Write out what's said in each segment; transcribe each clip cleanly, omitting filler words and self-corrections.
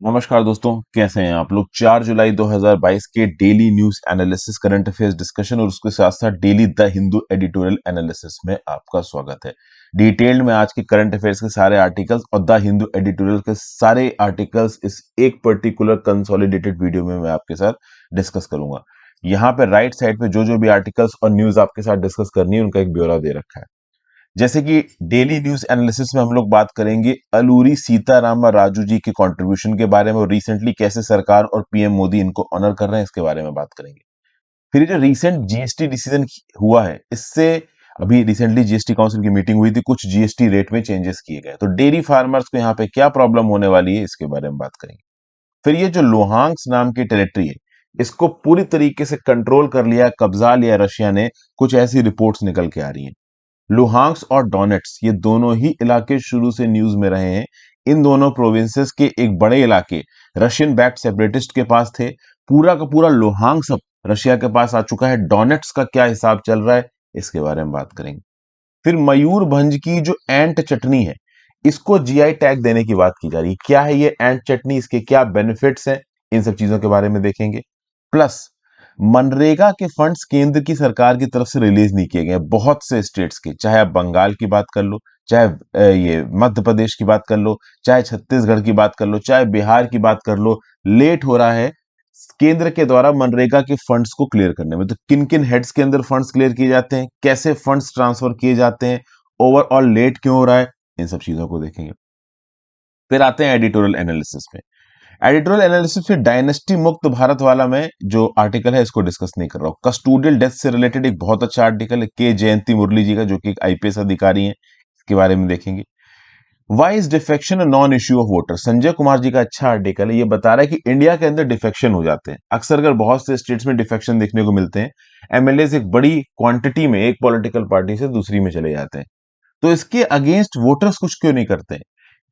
नमस्कार दोस्तों, कैसे हैं आप लोग। 4 जुलाई 2022 के daily news analysis, current affairs discussion और उसके साथ साथ daily the Hindu editorial analysis में आपका स्वागत है। डिटेल्ड में आज के करंट अफेयर्स के सारे आर्टिकल्स और द हिंदू एडिटोरियल के सारे आर्टिकल्स इस एक पर्टिकुलर कंसोलिडेटेड वीडियो में मैं आपके साथ डिस्कस करूंगा। यहाँ पे राइट साइड पे जो जो भी आर्टिकल्स और न्यूज आपके साथ डिस्कस करनी है उनका एक ब्यौरा दे रखा है। जैसे कि डेली न्यूज एनालिसिस में हम लोग बात करेंगे अलूरी सीतारामा राजू जी के कंट्रीब्यूशन के बारे में और रिसेंटली कैसे सरकार और पीएम मोदी इनको ऑनर कर रहे हैं इसके बारे में बात करेंगे। फिर ये जो रिसेंट जीएसटी डिसीजन हुआ है, इससे अभी रिसेंटली जीएसटी काउंसिल की मीटिंग हुई थी, कुछ जीएसटी रेट में चेंजेस किए गए, तो डेयरी फार्मर्स को यहाँ पे क्या प्रॉब्लम होने वाली है इसके बारे में बात करेंगे। फिर ये जो लोहांग्स नाम की टेरिटरी है, इसको पूरी तरीके से कंट्रोल कर लिया, कब्जा लिया रशिया ने, कुछ ऐसी रिपोर्ट्स निकल के आ रही हैं। लुहांक्स और डोनेट्स ये दोनों ही इलाके शुरू से न्यूज में रहे हैं। इन दोनों प्रोविंसेस के एक बड़े इलाके रशियन बैक्ड सेपरेटिस्ट के पास थे। पूरा का पूरा लुहांक्स अब रशिया के पास आ चुका है। डोनेट्स का क्या हिसाब चल रहा है इसके बारे में बात करेंगे। फिर मयूरभंज की जो एंट चटनी है, इसको जीआई टैग देने की बात की जा रही है। क्या है ये एंट चटनी, इसके क्या बेनिफिट्स हैं, इन सब चीजों के बारे में देखेंगे। प्लस मनरेगा के फंड्स केंद्र की सरकार की तरफ से रिलीज नहीं किए गए बहुत से स्टेट्स के, चाहे आप बंगाल की बात कर लो, चाहे ये मध्य प्रदेश की बात कर लो, चाहे छत्तीसगढ़ की बात कर लो, चाहे बिहार की बात कर लो। लेट हो रहा है केंद्र के द्वारा मनरेगा के फंड्स को क्लियर करने में। तो किन किन हेड्स के अंदर फंड्स क्लियर किए जाते हैं, कैसे फंड्स ट्रांसफर किए जाते हैं, ओवरऑल लेट क्यों हो रहा है, इन सब चीजों को देखेंगे। फिर आते हैं एडिटोरियल एनालिसिस में। एडिटोरियल एनालिसिस में डायनेस्टी मुक्त भारत वाला में जो आर्टिकल है इसको डिस्कस नहीं कर रहा हूं। कस्टोडियल डेथ से रिलेटेड एक बहुत अच्छा आर्टिकल है के जयंती मुरली जी का, जो कि एक आईपीएस अधिकारी हैं, इसके बारे में देखेंगे। Why is defection a non issue of voter, Sanjay Kumar ji का अच्छा आर्टिकल है। ये बता रहा है कि इंडिया के अंदर डिफेक्शन हो जाते हैं अक्सर, अगर बहुत से स्टेट्स में डिफेक्शन देखने को मिलते हैं। एमएलए एक बड़ी क्वांटिटी में एक पॉलिटिकल पार्टी से दूसरी में चले जाते हैं, तो इसके अगेंस्ट वोटर्स कुछ क्यों नहीं करते हैं?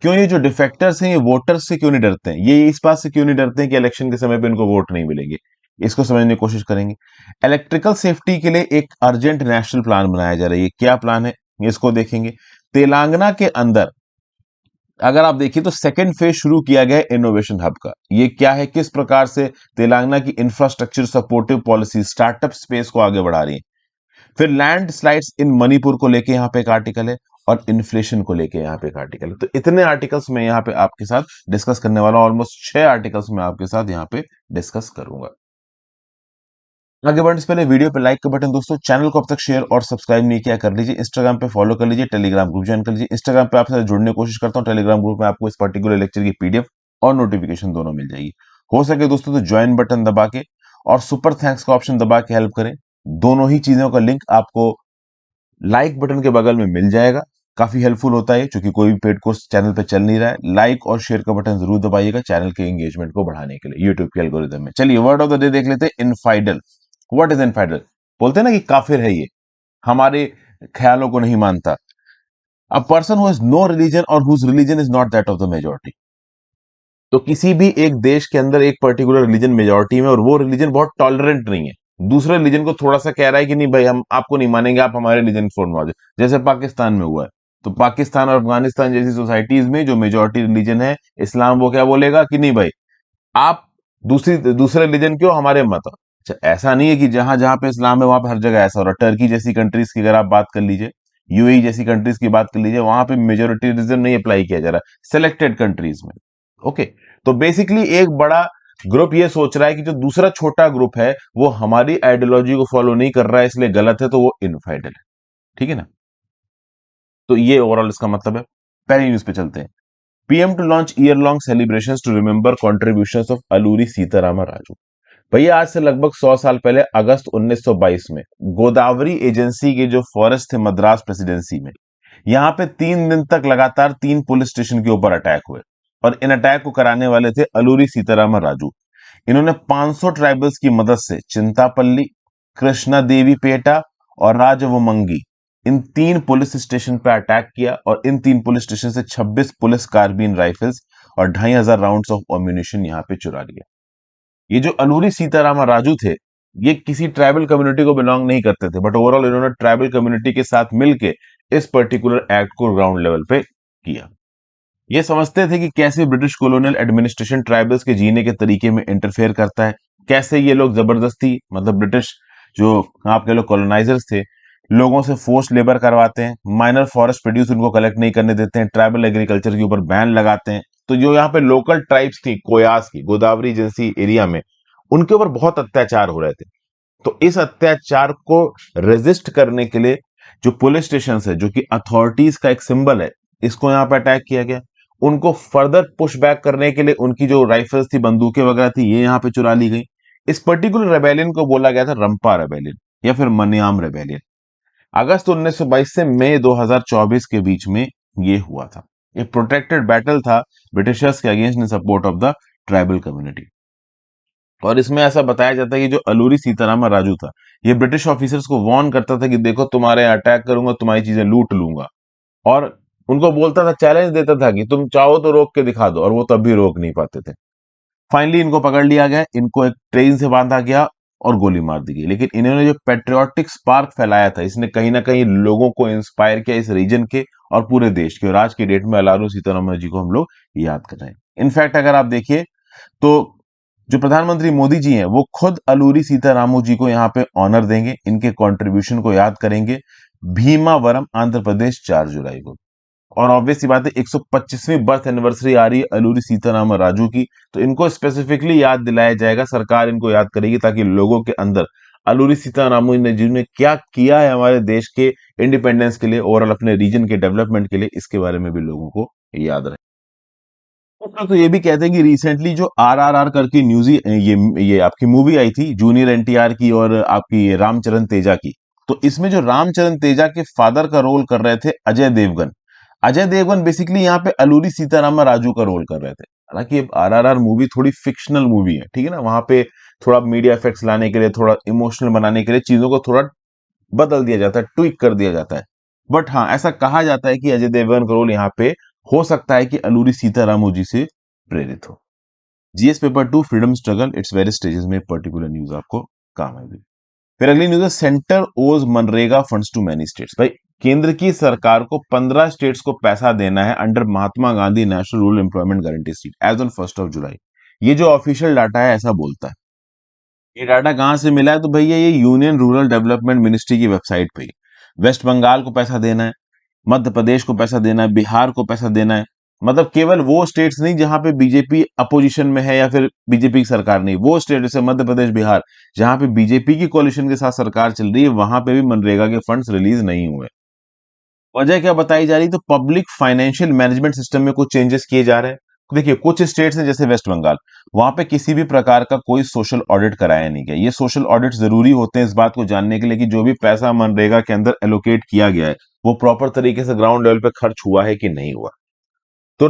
क्यों ये जो डिफेक्टर्स हैं ये वोटर्स से क्यों नहीं डरते हैं? ये इस बात से क्यों नहीं डरते हैं कि इलेक्शन के समय पे इनको वोट नहीं मिलेंगे? इसको समझने की कोशिश करेंगे। इलेक्ट्रिकल सेफ्टी के लिए एक अर्जेंट नेशनल प्लान बनाया जा रहा है, ये क्या प्लान है इसको देखेंगे। तेलंगाना के अंदर अगर आप देखिए तो सेकेंड फेज शुरू किया गया है इनोवेशन हब का। ये क्या है, किस प्रकार से तेलंगाना की infrastructure supportive policy startup space को आगे बढ़ा रही है। फिर लैंड स्लाइड्स इन मणिपुर को लेके यहाँ पे एक आर्टिकल है और इन्फ्लेशन को लेके यहाँ पे एक आर्टिकल है। तो इतने आर्टिकल्स मैं यहाँ पे आपके साथ डिस्कस करने वाला हूँ। ऑलमोस्ट 6 आर्टिकल्स मैं आपके साथ यहाँ पे डिस्कस करूंगा। आगे बढ़ने से पहले वीडियो पे लाइक का बटन, दोस्तों चैनल को अब तक शेयर और सब्सक्राइब नहीं किया कर लीजिए। इंस्टाग्राम पे फॉलो कर लीजिए, टेलीग्राम ग्रुप ज्वाइन कर लीजिए। इंस्टाग्राम पे आपसे जुड़ने की कोशिश करता हूँ, टेलीग्राम ग्रुप में आपको इस पर्टिकुलर लेक्चर की पीडीएफ और नोटिफिकेशन दोनों मिल जाएगी। हो सके दोस्तों तो ज्वाइन बटन दबा के और सुपर थैंक्स का ऑप्शन दबा के हेल्प करें। दोनों ही चीजों का लिंक आपको लाइक बटन के बगल में मिल जाएगा। काफी हेल्पफुल होता है क्योंकि कोई भी पेड कोर्स चैनल पे चल नहीं रहा है। लाइक और शेयर का बटन जरूर दबाइएगा चैनल के एंगेजमेंट को बढ़ाने के लिए यूट्यूब के एल्गोरिदम में। चलिए वर्ड ऑफ द डे देख लेते हैं, इनफाइडल। What is इनफाइडल? बोलते हैं ना कि काफिर है ये, हमारे ख्यालों को नहीं मानता। A person who has no religion और whose religion is not that of the majority. तो किसी भी एक देश के अंदर एक पर्टिकुलर रिलीजन मेजोरिटी में और वो रिलीजन बहुत टॉलरेंट नहीं है, दूसरे रिलीजन को थोड़ा सा कह रहा है कि नहीं भाई हम आपको नहीं मानेंगे, आप हमारे रिलीजन फॉलो आ जाओ, जैसे पाकिस्तान में हुआ है। तो पाकिस्तान और अफगानिस्तान जैसी सोसाइटीज में जो मेजोरिटी रिलीजन है इस्लाम, वो क्या बोलेगा कि नहीं भाई आप दूसरे रिलीजन क्यों, हमारे मत आओ। अच्छा, ऐसा नहीं है कि जहां जहां पे इस्लाम है वहां पे हर जगह ऐसा हो रहा है। टर्की जैसी कंट्रीज की अगर आप बात कर लीजिए, यूएई जैसी कंट्रीज की बात कर लीजिए, वहां पे मेजोरिटीरिज्म नहीं अप्लाई किया जा रहा, सिलेक्टेड कंट्रीज में। ओके, तो बेसिकली एक बड़ा ग्रुप ये सोच रहा है कि जो दूसरा छोटा ग्रुप है वो हमारी आइडियोलॉजी को फॉलो नहीं कर रहा है इसलिए गलत है, तो वो इनफाइडल है। ठीक है ना? तो ये ओवरऑल इसका मतलब है। पहली न्यूज पे चलते हैं। PM to launch year long celebrations to remember contributions of Alluri Sitarama Raju. भैया आज से लगभग 100 साल पहले अगस्त 1922 में गोदावरी एजेंसी के जो फॉरेस्ट थे मद्रास प्रेसिडेंसी में, यहां पे 3 दिन तक लगातार 3 पुलिस स्टेशन के ऊपर अटैक हुए और इन अटैक को कराने वाले थे अलूरी सीतारामा राजू। इन्होंने 500 ट्राइबल्स की मदद से चिंतापल्ली, कृष्णा देवी पेटा और राजवमंगी, इन 3 पुलिस स्टेशन पे अटैक किया और इन 3 पुलिस स्टेशन से 26 पुलिस कार्बिन राइफल्स और 2500 राउंड्स ऑफ अम्यूनिशन यहाँ पे चुरा लिया। ये जो अलूरी सीतारामा राजू थे, ये किसी ट्राइबल कम्युनिटी को बिलोंग नहीं करते थे, बट ओवरऑल इन्होंने ट्राइबल कम्युनिटी के साथ मिलके इस पर्टिकुलर एक्ट को ग्राउंड लेवल पे किया। ये समझते थे कि कैसे ब्रिटिश कॉलोनियल एडमिनिस्ट्रेशन ट्राइबल्स के जीने के तरीके में इंटरफेयर करता है, कैसे ये लोग जबरदस्ती मतलब ब्रिटिश जो आप कह लो कॉलोनाइजर्स थे, लोगों से फोर्स लेबर करवाते हैं, माइनर फॉरेस्ट प्रोड्यूस उनको कलेक्ट नहीं करने देते हैं, ट्राइबल एग्रीकल्चर के ऊपर बैन लगाते हैं। तो जो यहाँ पे लोकल ट्राइब्स थी कोयास की गोदावरी एजेंसी एरिया में, उनके ऊपर बहुत अत्याचार हो रहे थे। तो इस अत्याचार को रेजिस्ट करने के लिए जो पुलिस स्टेशन है, जो कि अथॉरिटीज का एक सिंबल है, इसको यहाँ पे अटैक किया गया। उनको फर्दर पुश बैक करने के लिए उनकी जो राइफल्स थी, बंदूकें वगैरह थी, ये यहाँ पे चुरा ली गई। इस पर्टिकुलर रेबेलियन को बोला गया था रंपा रेबेलियन या फिर मनियाम रेबेलियन। अगस्त 1922 से मई 2024 के बीच में ये हुआ था। एक प्रोटेक्टेड बैटल था ब्रिटिशर्स के against in support of the tribal community. और इसमें ऐसा बताया जाता है कि जो अलूरी सीतारामा राजू था, ये ब्रिटिश ऑफिसर्स को वार्न करता था कि देखो तुम्हारे अटैक करूंगा, तुम्हारी चीजें लूट लूंगा। और उनको बोलता था, चैलेंज देता था कि तुम चाहो तो रोक के दिखा दो, और वो तब भी रोक नहीं पाते थे। फाइनली इनको पकड़ लिया गया, इनको एक ट्रेन से बांधा गया और गोली मार दी गई। लेकिन इन्होंने जो पेट्रियोटिक स्पार्क फैलाया था, इसने कहीं ना कहीं लोगों को इंस्पायर किया इस रीजन के और पूरे देश के। और आज की डेट में अलारू सीतारामन जी को हम लोग याद कर रहे हैं। इनफैक्ट अगर आप देखिए तो जो प्रधानमंत्री मोदी जी हैं, वो खुद अलूरी सीतारामू जी को यहाँ पे ऑनर देंगे, इनके कंट्रीब्यूशन को याद करेंगे भीमावरम आंध्र प्रदेश 4 जुलाई को। और ऑब्वियस सी बात है 125वीं बर्थ एनिवर्सरी आ रही है अलूरी सीताराम राजू की, तो इनको स्पेसिफिकली याद दिलाया जाएगा, सरकार इनको याद करेगी ताकि लोगों के अंदर अलूरी सीतारामू ने जिन्होंने क्या किया है हमारे देश के इंडिपेंडेंस के लिए, ओवरऑल अपने रीजन के डेवलपमेंट के लिए, इसके बारे में भी लोगों को याद रहे। कुछ लोग तो ये भी कहते हैं कि रिसेंटली जो RRR करके न्यूज ये आपकी मूवी आई थी जूनियर NTR की और आपकी ये रामचरण तेजा की, तो इसमें जो रामचरण तेजा के फादर का रोल कर रहे थे अजय देवगन, अजय देवगन बेसिकली यहाँ पे अलूरी सीतारामा राजू का रोल कर रहे थे। हालांकि RRR मूवी थोड़ी फिक्शनल मूवी है, ठीक है ना, वहां पे थोड़ा मीडिया इफेक्ट्स लाने के लिए, थोड़ा इमोशनल बनाने के लिए चीजों को थोड़ा बदल दिया जाता है, ट्विक कर दिया जाता है। बट हाँ, ऐसा कहा जाता है कि अजय देवगन का रोल यहाँ पे हो सकता है कि अलूरी सीतारामू जी से प्रेरित हो। GS paper 2 freedom struggle its various stages में पर्टिकुलर न्यूज आपको काम आएगी। फिर अगली न्यूज है सेंटर ओज मनरेगा फंड्स टू मैनी स्टेट्स। भाई केंद्र की सरकार को 15 स्टेट्स को पैसा देना है under Mahatma Gandhi National Rural Employment Guarantee Scheme as on 1 July. ये जो ऑफिशियल डाटा है ऐसा बोलता है। ये डाटा कहां से मिला है? तो भैया ये यूनियन रूरल डेवलपमेंट मिनिस्ट्री की वेबसाइट पे ही। वेस्ट बंगाल को पैसा देना है, मध्य प्रदेश को पैसा देना है, बिहार को पैसा देना है। मतलब केवल वो स्टेट्स नहीं जहां पे बीजेपी अपोजिशन में है या फिर बीजेपी की सरकार नहीं, वो स्टेट जैसे मध्य प्रदेश, बिहार, जहां पे बीजेपी की कोalition के साथ सरकार चल रही है, वहां पे भी मनरेगा के फंड्स रिलीज नहीं हुए। वजह क्या बताई जा रही? तो पब्लिक फाइनेंशियल मैनेजमेंट सिस्टम में कुछ चेंजेस किए जा रहे हैं। देखिए कुछ स्टेट्स हैं जैसे वेस्ट बंगाल, वहां पे किसी भी प्रकार का कोई सोशल ऑडिट कराया नहीं गया। ये सोशल ऑडिट जरूरी होते हैं इस बात को जानने के लिए कि जो भी पैसा मनरेगा के अंदर एलोकेट किया गया है, वो प्रॉपर तरीके से ग्राउंड लेवल पे खर्च हुआ है कि नहीं हुआ। तो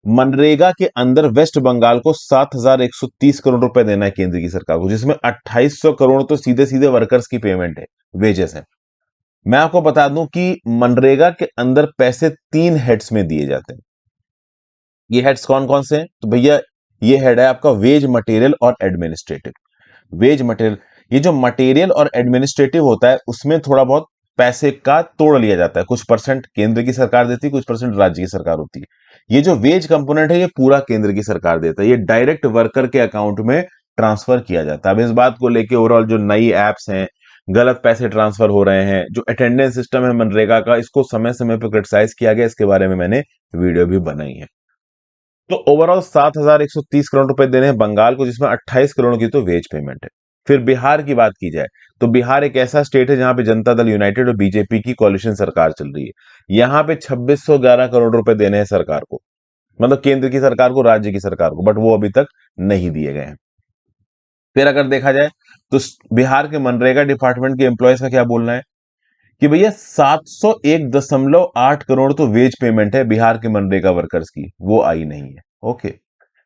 मनरेगा के अंदर वेस्ट बंगाल को 7,130 करोड़ रुपए देना है केंद्र की सरकार को, जिसमें 2,800 करोड़ तो सीधे सीधे वर्कर्स की पेमेंट है, वेजेस है। मैं आपको बता दूं कि मनरेगा के अंदर पैसे 3 हेड्स में दिए जाते हैं। ये हेड्स कौन कौन से हैं? तो भैया ये हेड है आपका वेज, मटेरियल और एडमिनिस्ट्रेटिव। वेज मटेरियल, ये जो मटेरियल और एडमिनिस्ट्रेटिव होता है उसमें थोड़ा बहुत पैसे का तोड़ लिया जाता है। कुछ परसेंट केंद्र की सरकार देती है, कुछ परसेंट राज्य की सरकार होती है। ये जो वेज कंपोनेंट है ये पूरा केंद्र की सरकार देता है, ये डायरेक्ट वर्कर के अकाउंट में ट्रांसफर किया जाता है। अब इस बात को लेके ओवरऑल जो नई एप्स हैं, गलत पैसे ट्रांसफर हो रहे हैं, जो अटेंडेंस सिस्टम है मनरेगा का, इसको समय समय पर क्रिटिसाइज किया गया, इसके बारे में मैंने वीडियो भी बनाई है। तो ओवरऑल 7,130 करोड़ रुपए देने हैं बंगाल को, जिसमें 28 करोड़ की तो वेज पेमेंट है। फिर बिहार की बात की जाए तो बिहार एक ऐसा स्टेट है जहां पे जनता दल यूनाइटेड और बीजेपी की कोalition सरकार चल रही है। यहां पे 2611 करोड़ रुपए देने हैं सरकार को, मतलब केंद्र की सरकार को, राज्य की सरकार को, बट वो अभी तक नहीं दिए गए हैं। फिर अगर देखा जाए तो बिहार के मनरेगा डिपार्टमेंट के एम्प्लॉयज का क्या बोलना है कि भैया 701.8 करोड़ तो वेज पेमेंट है बिहार के मनरेगा वर्कर्स की, वो आई नहीं है। ओके,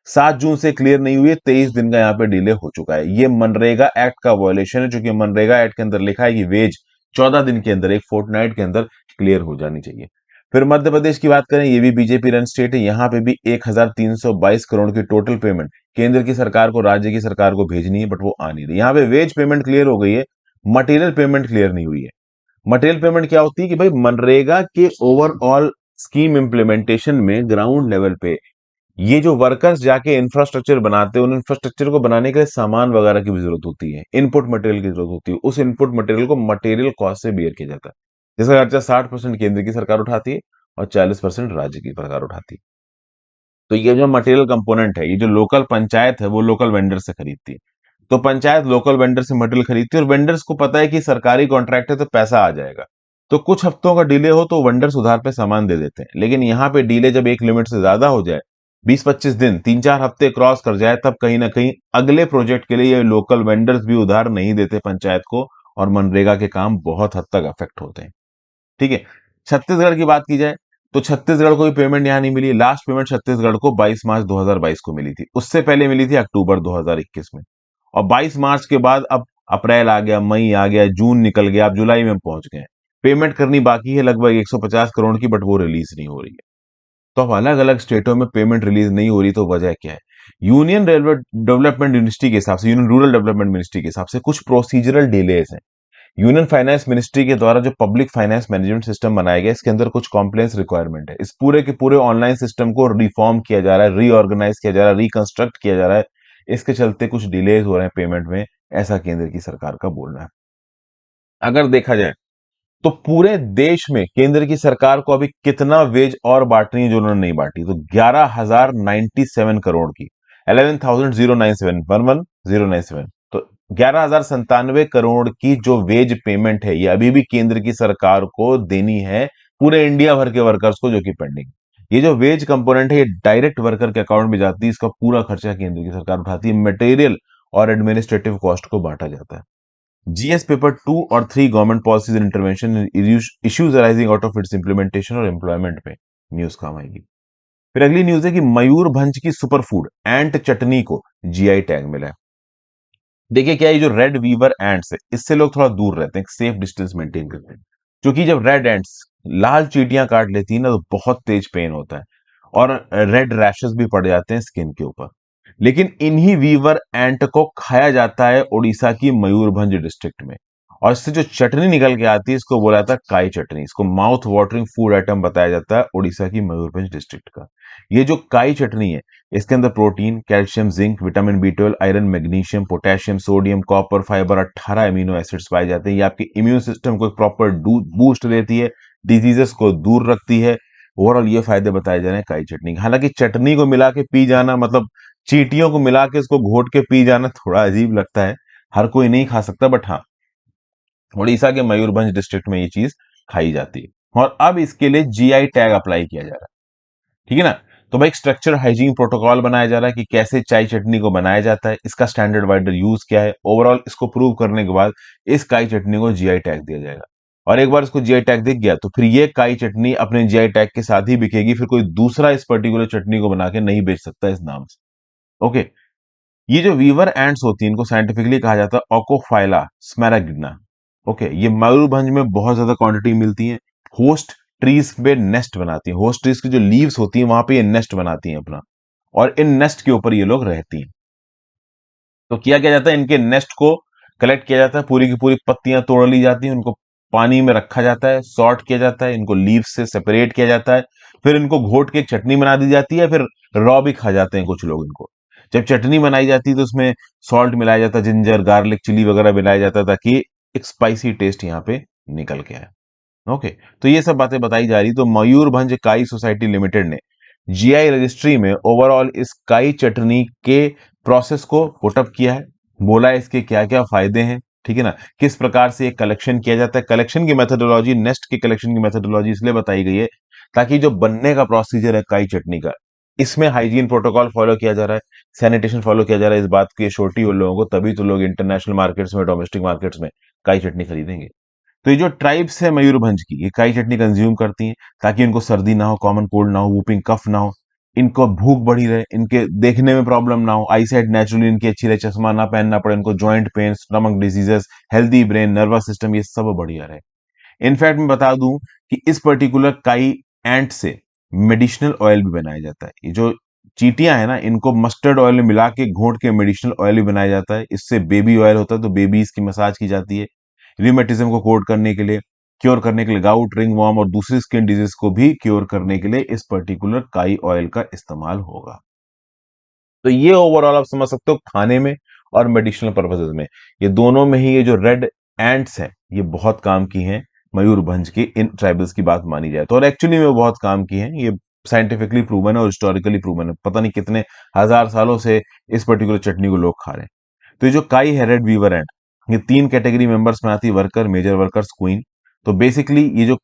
7 जून से क्लियर नहीं हुई है, 23 दिन का यहाँ पे डिले हो चुका है। ये मनरेगा एक्ट का वायलेशन है, क्योंकि मनरेगा एक्ट के अंदर लिखा है कि वेज 14 दिन के अंदर, एक फोर्टनाइट के अंदर क्लियर हो जानी चाहिए। फिर मध्य प्रदेश की बात करें, ये भी बीजेपी रन स्टेट है, यहाँ पे भी 1,322 करोड़ की टोटल पेमेंट केंद्र की सरकार को, राज्य की सरकार को भेजनी है, बट वो आ नहीं रही। यहाँ पे वेज पेमेंट क्लियर हो गई है, मटेरियल पेमेंट क्लियर नहीं हुई है। मटेरियल पेमेंट क्या होती है कि भाई मनरेगा के ओवरऑल स्कीम इम्प्लीमेंटेशन में ग्राउंड लेवल पे ये जो वर्कर्स जाके इंफ्रास्ट्रक्चर बनाते हैं, उन इंफ्रास्ट्रक्चर को बनाने के लिए सामान वगैरह की भी जरूरत होती है, इनपुट मटेरियल की जरूरत होती है। उस इनपुट मटेरियल को मटेरियल कॉस्ट से बेयर किया जाता है, जिसका खर्चा 60% केंद्र की सरकार उठाती है और 40% राज्य की सरकार उठाती है। तो ये जो मटेरियल कंपोनेंट है, ये जो लोकल पंचायत है वो लोकल वेंडर से खरीदती है। तो पंचायत लोकल वेंडर से मटेरियल खरीदती है और वेंडर्स को पता है कि सरकारी कॉन्ट्रैक्ट है तो पैसा आ जाएगा। तो कुछ हफ्तों का डिले हो तो वेंडर्स उधार पे सामान दे देते हैं, लेकिन यहाँ पे डिले जब एक लिमिट से ज्यादा हो जाए, 20-25 दिन, 3-4 हफ्ते क्रॉस कर जाए, तब कहीं ना कहीं अगले प्रोजेक्ट के लिए ये लोकल वेंडर्स भी उधार नहीं देते पंचायत को, और मनरेगा के काम बहुत हद तक अफेक्ट होते हैं। ठीक है। छत्तीसगढ़ की बात की जाए तो छत्तीसगढ़ को भी पेमेंट यहां नहीं मिली। लास्ट पेमेंट छत्तीसगढ़ को 22 मार्च 2022 को मिली थी, उससे पहले मिली थी अक्टूबर 2021 में। और 22 मार्च के बाद अब अप्रैल आ गया, मई आ गया, जून निकल गया, अब जुलाई में पहुंच गए। पेमेंट करनी बाकी है लगभग 150 करोड़ की, बट वो रिलीज नहीं हो रही है। तो अब अलग अलग स्टेटों में पेमेंट रिलीज नहीं हो रही, तो वजह क्या है? यूनियन रेलवे डेवलपमेंट मिनिस्ट्री के हिसाब से, यूनियन रूरल डेवलपमेंट मिनिस्ट्री के हिसाब से कुछ प्रोसीजरल डिलेज हैं। यूनियन फाइनेंस मिनिस्ट्री के द्वारा जो पब्लिक फाइनेंस मैनेजमेंट सिस्टम बनाया गया, इसके अंदर कुछ कॉम्प्लेक्स रिक्वायरमेंट है। इस पूरे के पूरे ऑनलाइन सिस्टम को रिफॉर्म किया जा रहा है, रीऑर्गेनाइज किया जा रहा है, रिकंस्ट्रक्ट किया जा रहा है। इसके चलते कुछ डिलेज हो रहे हैं पेमेंट में, ऐसा केंद्र की सरकार का बोलना है। अगर देखा जाए तो पूरे देश में केंद्र की सरकार को अभी कितना वेज और बांटनी है जो उन्होंने नहीं बांटी, तो 11,097 करोड़ की, 11,097 तो 11,097 करोड़ की जो वेज पेमेंट है, ये अभी भी केंद्र की सरकार को देनी है, पूरे इंडिया भर के वर्कर्स को, जो कि पेंडिंग। ये जो वेज कंपोनेंट है, ये डायरेक्ट वर्कर के अकाउंट में जाती है, इसका पूरा खर्चा केंद्र की सरकार उठाती है, मटेरियल और एडमिनिस्ट्रेटिव कॉस्ट को बांटा जाता है। जीएस पेपर 2 और 3 government policies and intervention issues arising out of its implementation और एम्प्लॉयमेंट पे न्यूज काम आएगी। फिर अगली न्यूज है कि मयूरभंज की सुपर फूड एंट चटनी को जीआई टैग मिला है। देखिए क्या है, ये जो रेड वीवर एंट्स है, इससे लोग थोड़ा दूर रहते हैं, सेफ डिस्टेंस मेंटेन करते हैं, क्योंकि जब रेड एंट्स लाल चींटियां काट लेती है ना, तो बहुत तेज पेन होता है और रेड रैशेस भी पड़ जाते हैं स्किन के ऊपर। लेकिन इन्हीं वीवर एंट को खाया जाता है उड़ीसा की मयूरभंज डिस्ट्रिक्ट में, और इससे जो चटनी निकल के आती है, इसको बोला जाता है काई चटनी। इसको माउथ वाटरिंग फूड आइटम बताया जाता है उड़ीसा की मयूरभंज डिस्ट्रिक्ट का। ये जो काई चटनी है, इसके अंदर protein, calcium, zinc, vitamin B 12, iron, magnesium, potassium, sodium, copper, fibre, 18 amino acids पाए जाते हैं। ये आपके इम्यून सिस्टम को एक प्रॉपर बूस्ट देती है, डिजीजेस को दूर रखती है। ओवरऑल ये फायदे बताए जा रहे हैं काई चटनी के। हालांकि चटनी को मिला के पी जाना, मतलब चींटियों को मिला के इसको घोट के पी जाना, थोड़ा अजीब लगता है, हर कोई नहीं खा सकता, बट हाँ, उड़ीसा के मयूरभंज डिस्ट्रिक्ट में ये चीज खाई जाती है। और अब इसके लिए जीआई टैग अप्लाई किया जा रहा है, ठीक है ना। तो भाई एक स्ट्रक्चर हाइजीन प्रोटोकॉल बनाया जा रहा है कि कैसे चाय चटनी को बनाया जाता है, इसका स्टैंडर्ड वाइडर यूज क्या है। ओवरऑल इसको प्रूव करने के बाद इस काई चटनी को जीआई टैग दिया जाएगा, और एक बार इसको जीआई टैग दिख गया तो फिर ये काई चटनी अपने जीआई टैग के साथ ही बिकेगी, फिर कोई दूसरा इस पर्टिकुलर चटनी को बना के नहीं बेच सकता इस नाम से। ओके। ये जो वीवर एंट्स होती हैं, इनको साइंटिफिकली कहा जाता है ओकोफाइला स्मैरागिना। ओके, ये मयूरभंज में बहुत ज्यादा क्वांटिटी मिलती है। होस्ट ट्रीज पे नेस्ट बनाती हैं, होस्ट ट्रीज की जो लीव्स होती हैं, वहां पे ये नेस्ट बनाती हैं अपना, और इन नेस्ट के ऊपर ये लोग रहती हैं। तो क्या जाता है, इनके नेस्ट को कलेक्ट किया जाता है, पूरी की पूरी पत्तियां तोड़ ली जाती हैं, उनको पानी में रखा जाता है, सॉर्ट किया जाता है, इनको लीव्स से सेपरेट किया जाता है, फिर इनको घोट के एक चटनी बना दी जाती है, फिर रॉ भी खा जाते हैं कुछ लोग इनको। जब चटनी बनाई जाती है तो उसमें सॉल्ट मिलाया जाता है, जिंजर, गार्लिक, चिली वगैरह मिलाया जाता है, ताकि एक स्पाइसी टेस्ट यहाँ पे निकल के आए। ओके। तो ये सब बातें बताई जा रही। तो मयूरभंज काई सोसाइटी लिमिटेड ने जीआई रजिस्ट्री में ओवरऑल इस काई चटनी के प्रोसेस को पुटअप किया है, बोला है इसके क्या क्या फायदे हैं, ठीक है ना, किस प्रकार से ये कलेक्शन किया जाता है। कलेक्शन की मेथोडोलॉजी, नेस्ट के कलेक्शन की मेथोडोलॉजी इसलिए बताई गई है ताकि जो बनने का प्रोसीजर है काई चटनी का, इसमें हाइजीन प्रोटोकॉल फॉलो किया जा रहा है, सैनिटेशन फॉलो किया जा रहा है। इस बात की श्योरिटी हो लोगों को, तभी तो लोग इंटरनेशनल मार्केट्स में, डोमेस्टिक मार्केट्स में काई चटनी खरीदेंगे। तो ये जो ट्राइब्स है मयूरभंज की, ये काई चटनी कंज्यूम करती हैं ताकि इनको सर्दी ना हो, कॉमन कोल्ड ना हो, वूपिंग कफ ना हो, इनको भूख बढ़ी रहे, इनके देखने में प्रॉब्लम ना हो, आई साइट नेचुरली इनकी अच्छी रहे, चश्मा ना पहनना पड़े इनको, joint pain, stomach diseases, healthy brain, nervous system, ये सब बढ़िया रहे। इनफैक्ट मैं बता दूं कि इस पर्टिकुलर काई एंट से मेडिसिनल ऑयल भी बनाया जाता है। ये जो चींटियां है ना, इनको मस्टर्ड ऑयल में मिला के घोट के मेडिसिनल ऑयल भी बनाया जाता है। इससे बेबी ऑयल होता है, तो बेबीज की मसाज की जाती है, रिमेटिज्म को कोट करने के लिए। क्योर करने के लिए, गाउट, रिंगवॉर्म और दूसरी स्किन डिजीज को भी क्योर करने के लिए इस पर्टिकुलर काई ऑयल का इस्तेमाल होगा। तो ये ओवरऑल आप समझ सकते हो खाने में और मेडिसिनल पर्पसेस में, ये दोनों में ही ये जो रेड एंट्स हैं ये बहुत काम की हैं मयूरभंज की इन ट्राइबल्स की बात मानी जाए तो, और एक्चुअली में वो बहुत काम की हैं, ये साइंटिफिकली प्रूवन है और हिस्टोरिकली प्रूवन है, पता नहीं कितने हजार सालों से इस पर्टिकुलर चटनी को लोग खा रहे हैं। तो ये जो काई है रेड वीवर एंट, ये 3 कैटेगरी मेंबर्स में आती है, वर्कर, मेजर वर्कर्स, क्वीन। तो बेसिकली ये जो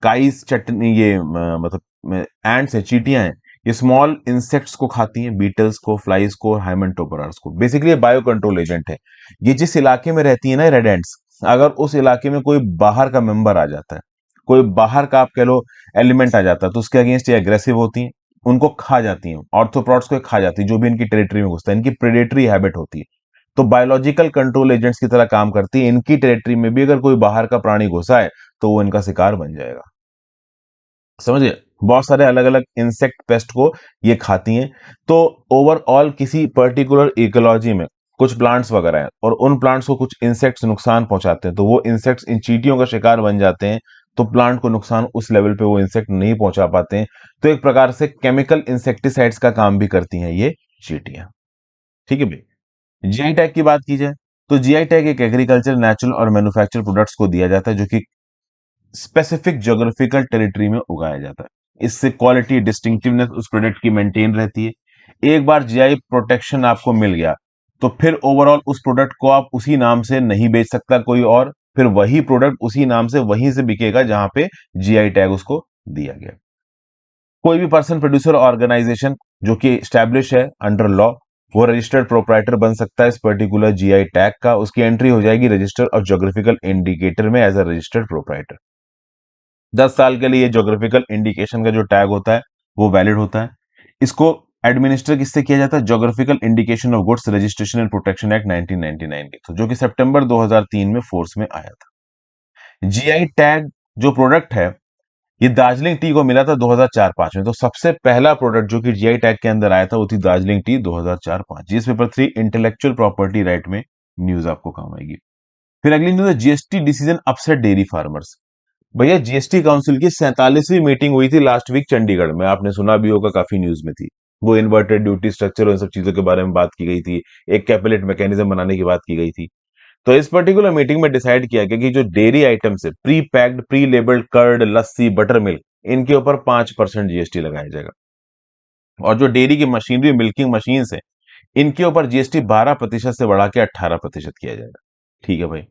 काइस चटनी, ये मतलब एंट्स है, चींटियां हैं, ये स्मॉल इंसेक्ट्स को खाती हैं, बीटल्स को, फ्लाइज को, हाइमेंटोपरार्स को। बेसिकली ये बायो कंट्रोल एजेंट है। ये जिस इलाके में रहती है ना रेड एंट्स, अगर उस इलाके में कोई बाहर का मेंबर आ जाता है, कोई बाहर का आप कह लो एलिमेंट आ जाता है, तो उसके अगेंस्ट ये एग्रेसिव होती हैं, उनको खा जाती हैं, ऑर्थ्रोप्रॉड्स को खा जाती है, जो भी इनकी टेरिटरी में घुसता है, इनकी प्रेडेटरी हैबिट होती है। तो बायोलॉजिकल कंट्रोल एजेंट्स की तरह काम करती है, इनकी टेरिटरी में भी अगर कोई बाहर का प्राणी घुसा है तो वो इनका शिकार बन जाएगा। समझिए, बहुत सारे अलग अलग इंसेक्ट पेस्ट को ये खाती हैं। तो ओवरऑल किसी पर्टिकुलर इकोलॉजी में कुछ प्लांट्स वगैरह हैं और उन प्लांट्स को कुछ इंसेक्ट्स नुकसान पहुंचाते हैं, तो वो इंसेक्ट्स इन चींटियों का शिकार बन जाते हैं, तो प्लांट को नुकसान उस लेवल पे वो इंसेक्ट नहीं पहुंचा पाते हैं। तो एक प्रकार से केमिकल इंसेक्टिसाइड्स का काम भी करती हैं ये चींटियां। ठीक है भाई। जीआई टैग की बात की जाए तो जीआई टैग एक एग्रीकल्चर, नेचुरल और मैन्युफैक्चर प्रोडक्ट्स को दिया जाता है जो कि स्पेसिफिक ज्योग्राफिकल टेरिटरी में उगाया जाता है। इससे क्वालिटी डिस्टिंक्टिवनेस उस प्रोडक्ट की मेंटेन रहती है। एक बार जीआई प्रोटेक्शन आपको मिल गया तो फिर ओवरऑल उस प्रोडक्ट को आप उसी नाम से नहीं बेच सकता कोई और, फिर वही प्रोडक्ट उसी नाम से वहीं से बिकेगा जहां पे जीआई टैग उसको दिया गया। कोई भी पर्सन, प्रोड्यूसर, ऑर्गेनाइजेशन जो कि स्टैब्लिश है अंडर लॉ, वो रजिस्टर्ड प्रोप्राइटर बन सकता है इस पर्टिकुलर जीआई टैग का। उसकी एंट्री हो जाएगी रजिस्टर और ज्योग्राफिकल इंडिकेटर में एज अ रजिस्टर्ड प्रोप्राइटर। 10 साल के लिए ये ज्योग्राफिकल इंडिकेशन का जो टैग होता है वो वैलिड होता है। इसको एडमिनिस्टर किससे किया जाता है? Geographical indication of goods registration and protection act 1999 के थ्रू, जो कि सितंबर 2003 में फोर्स में आया था। जीआई टैग जो प्रोडक्ट है ये दार्जिलिंग टी को मिला था 2004-5 में। तो सबसे पहला प्रोडक्ट जो कि जीआई टैग के अंदर आया था वो थी Darjeeling T 2004-5। GS paper 3 intellectual property right में न्यूज आपको काम आएगी। फिर अगली न्यूज है GST decision upset dairy farmers. भैया जीएसटी काउंसिल की 47वीं मीटिंग हुई थी लास्ट वीक चंडीगढ़ में, आपने सुना भी होगा, काफी न्यूज में थी। वो इन्वर्टेड ड्यूटी स्ट्रक्चर और इन सब चीजों के बारे में बात की गई थी, एक कैपिलेट मैकेनिज्म बनाने की बात की गई थी। तो इस पर्टिकुलर मीटिंग में डिसाइड किया गया कि जो डेयरी आइटम्स है, pre packed, pre labelled curd, lassi, buttermilk, इनके ऊपर 5% जीएसटी लगाया जाएगा। और जो डेयरी की मशीनरी, मिल्किंग मशीन है, इनके ऊपर जीएसटी 12% से बढ़ा के 18% किया जाएगा। ठीक है भाई।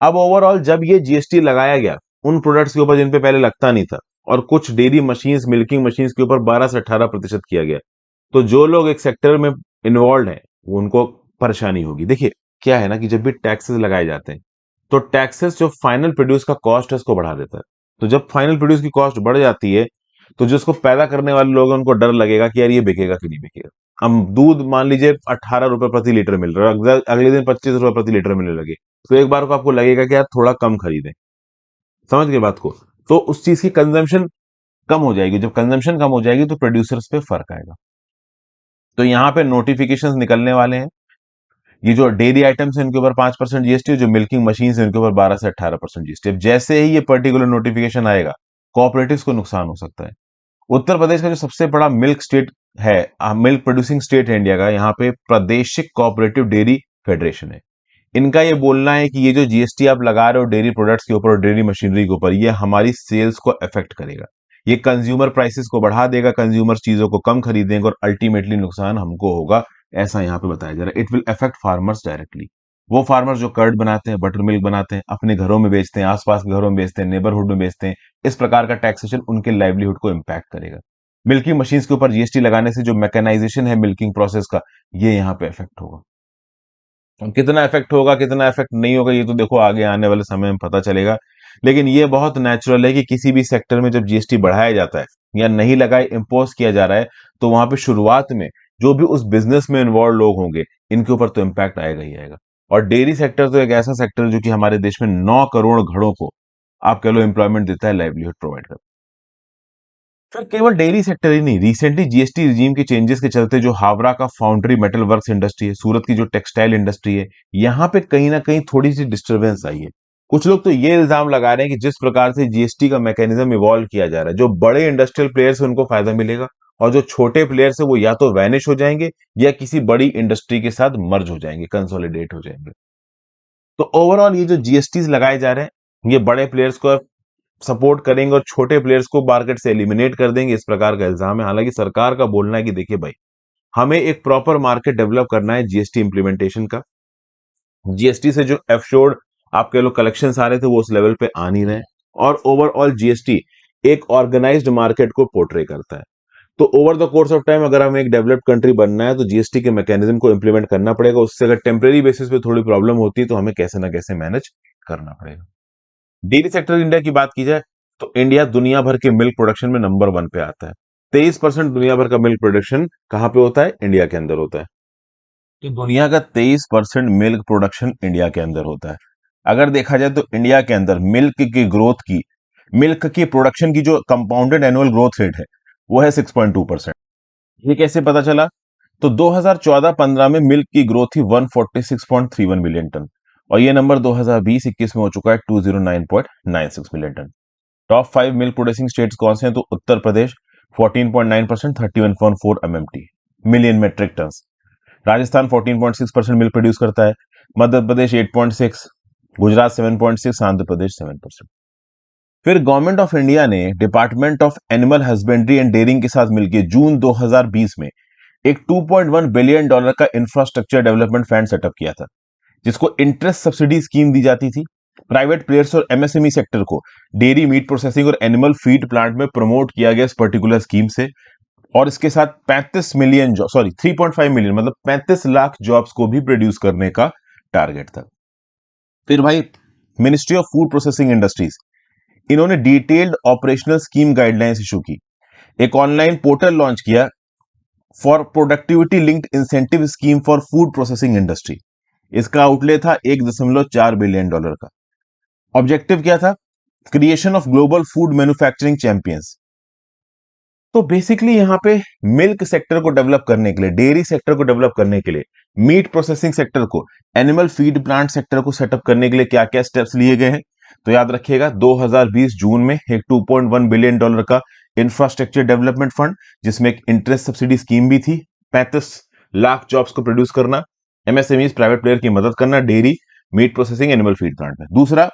अब ओवरऑल जब ये जीएसटी लगाया गया उन प्रोडक्ट्स के ऊपर जिन पे पहले लगता नहीं था, और कुछ डेयरी मशीन्स, मिल्किंग मशीन्स के ऊपर 12 से 18% किया गया, तो जो लोग एक सेक्टर में इन्वॉल्व हैं उनको परेशानी होगी। देखिए क्या है ना कि जब भी टैक्सेस लगाए जाते हैं तो टैक्सेस जो फाइनल प्रोड्यूस का कॉस्ट है उसको बढ़ा देता है। तो जब फाइनल प्रोड्यूस की कॉस्ट बढ़ जाती है तो जो उसको पैदा करने वाले लोग हैं उनको डर लगेगा कि यार ये बिकेगा कि नहीं बिकेगा। हम दूध मान लीजिए 18 रुपए प्रति लीटर मिल रहा है, अगले दिन 25 रुपए प्रति लीटर मिलने लगे, तो एक बार को आपको लगेगा कि यार थोड़ा कम खरीदें। समझ गए बात को? तो उस चीज की कंजम्पशन कम हो जाएगी, जब कंजम्पशन कम हो जाएगी तो प्रोड्यूसर्स पे फर्क आएगा। तो यहाँ पे नोटिफिकेशंस निकलने वाले हैं। ये जो डेयरी आइटम्स है इनके ऊपर 5% जीएसटी, जो मिल्किंग मशीन है इनके ऊपर 12 से 18% जीएसटी। अब जैसे ही ये पर्टिकुलर नोटिफिकेशन आएगा कोऑपरेटिव्स को नुकसान हो सकता है। उत्तर प्रदेश का जो सबसे बड़ा मिल्क स्टेट है, मिल्क प्रोड्यूसिंग स्टेट है इंडिया का, यहाँ पे प्रादेशिक कोऑपरेटिव डेयरी फेडरेशन है। इनका ये बोलना है कि ये जो जीएसटी आप लगा रहे हो डेयरी प्रोडक्ट्स के ऊपर और डेयरी मशीनरी के ऊपर, ये हमारी सेल्स को अफेक्ट करेगा, ये कंज्यूमर प्राइसेस को बढ़ा देगा, कंज्यूमर चीजों को कम खरीदेंगे और अल्टीमेटली नुकसान हमको होगा, ऐसा यहाँ पे बताया जा रहा है। It will affect farmers directly. वो फार्मर्स जो कर्ड बनाते हैं, बटर मिल्क बनाते हैं, अपने घरों में बेचते हैं, आसपास के घरों में बेचते हैं, नेबरहुड में बेचते हैं, इस प्रकार का टैक्सेशन उनके लाइवलीहुड को इम्पैक्ट करेगा। मिल्किंग मशीन्स के ऊपर जीएसटी लगाने से जो मैकेनाइजेशन है मिल्किंग प्रोसेस का, ये यहाँ पे इफेक्ट होगा। अब कितना इफेक्ट होगा कितना इफेक्ट नहीं होगा ये तो देखो आगे आने वाले समय में पता चलेगा। लेकिन ये बहुत नेचुरल है कि किसी भी सेक्टर में जब जीएसटी बढ़ाया जाता है या नहीं लगाए इम्पोज किया जा रहा है, तो वहां पे शुरुआत में जो भी उस बिजनेस में इन्वॉल्व लोग होंगे इनके ऊपर तो इम्पैक्ट आएगा ही आएगा। और डेयरी सेक्टर तो एक ऐसा सेक्टर है जो कि हमारे देश में 9 करोड़ घरों को आप कह लो एम्प्लॉयमेंट देता है, लाइवलीहुड प्रोवाइड करता है। फिर केवल डेयरी सेक्टर ही नहीं, रिसेंटली जीएसटी रिजीम के चेंजेस के चलते जो हावड़ा का फाउंड्री मेटल वर्क्स इंडस्ट्री है, सूरत की जो टेक्सटाइल इंडस्ट्री है, यहाँ पे कहीं ना कहीं थोड़ी सी डिस्टरबेंस आई है। कुछ लोग तो ये इल्जाम लगा रहे हैं कि जिस प्रकार से जीएसटी का मैकेनिज्म इवॉल्व किया जा रहा है, जो बड़े इंडस्ट्रियल प्लेयर्स हैं उनको फायदा मिलेगा, और जो छोटे प्लेयर्स हैं वो या तो वैनिश हो जाएंगे या किसी बड़ी इंडस्ट्री के साथ मर्ज हो जाएंगे, कंसोलिडेट हो जाएंगे। तो ओवरऑल ये जो जीएसटी लगाए जा रहे हैं, ये बड़े प्लेयर्स को सपोर्ट करेंगे और छोटे प्लेयर्स को मार्केट से एलिमिनेट कर देंगे, इस प्रकार का इल्जाम है। हालांकि सरकार का बोलना है कि देखिए भाई, हमें एक प्रॉपर मार्केट डेवलप करना है जीएसटी इंप्लीमेंटेशन का। जीएसटी से जो एफशोर्ड आपके लोग कलेक्शंस आ रहे थे वो उस लेवल पे आ नहीं रहे, और ओवरऑल जीएसटी एक ऑर्गेनाइज्ड मार्केट को पोर्ट्रे करता है। तो over the course of time अगर हमें एक डेवलप्ड कंट्री बनना है तो जीएसटी के मैकेनिज्म को इंप्लीमेंट करना पड़ेगा। उससे अगर टेम्परेरी बेसिस पे थोड़ी प्रॉब्लम होती है तो हमें कैसे ना कैसे मैनेज करना पड़ेगा। डेयरी सेक्टर इंडिया की बात की जाए तो इंडिया दुनिया भर के मिल्क प्रोडक्शन में नंबर 1 पे आता है। 23% दुनिया भर का मिल्क प्रोडक्शन कहां पे होता है? इंडिया के अंदर होता है। तो दुनिया का 23% मिल्क प्रोडक्शन इंडिया के अंदर होता है। अगर देखा जाए तो इंडिया के अंदर मिल्क की प्रोडक्शन की जो कंपाउंडेड एनुअल ग्रोथ रेट है वो है 6.2%। ये कैसे पता चला? तो 2014-15 में मिल्क की ग्रोथ थी 146.31 मिलियन टन, और ये नंबर 2020-21 में हो चुका है 209.96 million ton. Top 5 milk producing states कौन से हैं? तो Uttar Pradesh 14.9%, 31.4 MMT million metric ton. Rajasthan 14.6% milk produce करता है, मध्य प्रदेश 8.6, गुजरात 7.6, आंध्र प्रदेश 7%। फिर गवर्नमेंट ऑफ इंडिया ने department of animal husbandry and dairying के साथ मिलकर जून 2020 में एक 2.1 बिलियन डॉलर का इंफ्रास्ट्रक्चर डेवलपमेंट फंड सेटअप किया था, जिसको इंटरेस्ट सब्सिडी स्कीम दी जाती थी। प्राइवेट प्लेयर्स और एमएसएमई सेक्टर को डेयरी मीट प्रोसेसिंग और एनिमल फीड प्लांट में प्रमोट किया गया इस पर्टिकुलर स्कीम से, और इसके साथ 3.5 मिलियन मतलब 35 लाख जॉब्स को भी प्रोड्यूस करने का टारगेट था। फिर भाई ministry of food processing industries, इन्होंने detailed operational scheme guidelines issue की, एक ऑनलाइन पोर्टल लॉन्च किया for productivity linked incentive scheme for food processing industry. इसका आउटले था 1.4 बिलियन डॉलर का। ऑब्जेक्टिव क्या था? Creation of global food manufacturing champions. तो बेसिकली यहां पे मिल्क सेक्टर को डेवलप करने के लिए, डेयरी सेक्टर को डेवलप करने के लिए, मीट प्रोसेसिंग सेक्टर को, एनिमल फीड प्लांट सेक्टर को सेटअप करने के लिए क्या क्या स्टेप्स लिए गए हैं? तो याद रखिएगा 2020 जून में एक 2.1 बिलियन डॉलर का इंफ्रास्ट्रक्चर डेवलपमेंट फंड, जिसमें एक इंटरेस्ट सब्सिडी स्कीम भी थी, 35 लाख जॉब्स को प्रोड्यूस करना, एमएसएमईज प्राइवेट प्लेयर की मदद करना dairy, meat processing, animal feed plant में। दूसरा,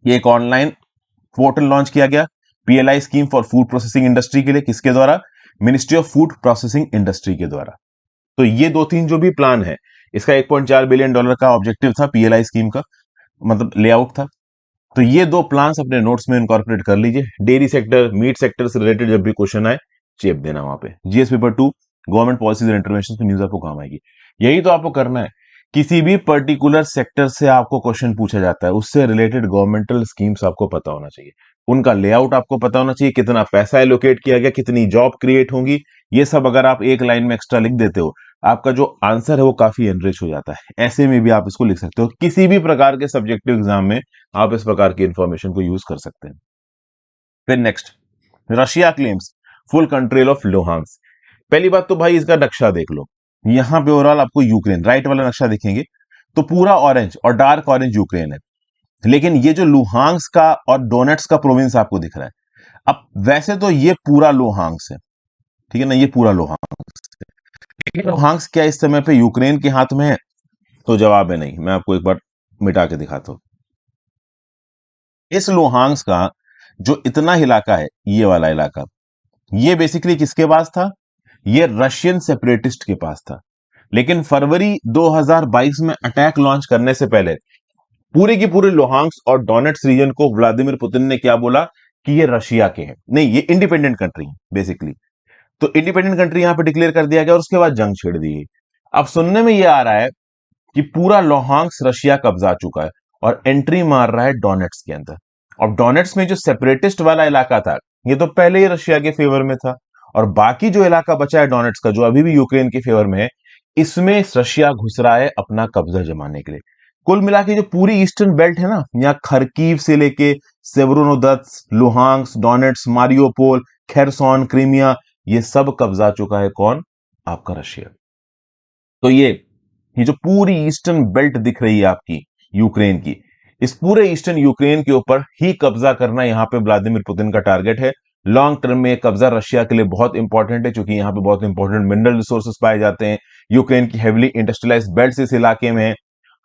ये एक ऑनलाइन पोर्टल लॉन्च किया गया PLI scheme for food processing industry के लिए, किसके द्वारा? Ministry of food processing industry के द्वारा। तो ये 2-3 जो भी प्लान है, इसका 1.4 बिलियन डॉलर का ऑब्जेक्टिव था, पीएलआई स्कीम का मतलब लेआउट था। तो ये 2 प्लान्स अपने नोट्स में इनकॉर्पोरेट कर लीजिए। डेयरी सेक्टर, मीट सेक्टर से रिलेटेड जब भी क्वेश्चन आए, चेप देना वहां पे। GS paper 2 government policies and intervention पे न्यूज आपको काम आएगी। यही तो आपको करना है। किसी भी पर्टिकुलर सेक्टर से आपको क्वेश्चन पूछा जाता है, उससे रिलेटेड गवर्नमेंटल स्कीम्स आपको पता होना चाहिए, उनका लेआउट आपको पता होना चाहिए, कितना पैसा एलोकेट किया गया, कितनी जॉब क्रिएट होंगी। ये सब अगर आप एक लाइन में एक्स्ट्रा लिख देते हो, आपका जो आंसर है वो काफी एनरिच हो जाता है। ऐसे में भी आप इसको लिख सकते हो, किसी भी प्रकार के सब्जेक्टिव एग्जाम में आप इस प्रकार की इंफॉर्मेशन को यूज कर सकते हैं। फिर next, Russia claims full control of Luhansk. पहली बात तो भाई इसका नक्शा देख लो। यहां पे ओवरऑल आपको यूक्रेन, राइट वाला नक्शा देखेंगे तो पूरा ऑरेंज और डार्क ऑरेंज यूक्रेन है, लेकिन ये जो लुहांस का और डोनेट्स का प्रोविंस आपको दिख रहा है, अब वैसे तो ये पूरा लुहांस है, ठीक है ना, ये पूरा लुहांस है, लेकिन लुहांस क्या इस समय पे यूक्रेन के हाथ में है? तो जवाब है नहीं। मैं आपको एक बार मिटा के दिखाता हूं। इस लुहांस का जो इतना इलाका है, ये वाला इलाका, ये बेसिकली किसके पास था? ये रशियन सेपरेटिस्ट के पास था। लेकिन फरवरी 2022 में अटैक लॉन्च करने से पहले पूरे की पूरे लुहांस और डोनेट्स रीजन को व्लादिमीर पुतिन ने क्या बोला कि ये रशिया के हैं, नहीं ये इंडिपेंडेंट कंट्री है बेसिकली। तो इंडिपेंडेंट कंट्री यहां पे डिक्लेयर कर दिया गया और उसके बाद जंग छेड़ दी गई। अब सुनने में ये आ रहा है कि पूरा लुहांस रशिया कब्जा चुका है और एंट्री मार रहा है डोनेट्स के अंदर। और डोनेट्स में जो सेपरेटिस्ट वाला इलाका था, ये तो पहले ही रशिया के फेवर में था, और बाकी जो इलाका बचा है डोनेट्स का, जो अभी भी यूक्रेन के फेवर में है, इसमें रशिया घुस रहा है अपना कब्जा जमाने के लिए। कुल मिला के जो पूरी ईस्टर्न बेल्ट है ना, यहाँ खरकीव से लेके Sievierodonetsk, Luhansk, Donetsk, Mariupol, Kherson, Crimea, ये सब कब्जा चुका है कौन? आपका रशिया। तो ये जो पूरी ईस्टर्न बेल्ट दिख रही है आपकी यूक्रेन की, इस पूरे ईस्टर्न यूक्रेन के ऊपर ही कब्जा करना यहाँ पे व्लादिमीर पुतिन का टारगेट है। लॉन्ग टर्म में कब्जा रशिया के लिए बहुत इंपॉर्टेंट है, क्योंकि यहाँ पे बहुत इंपॉर्टेंट मिनरल रिसोर्सेस पाए जाते हैं। यूक्रेन की हेविली इंडस्ट्रियलाइज्ड बेल्ट इस इलाके में है।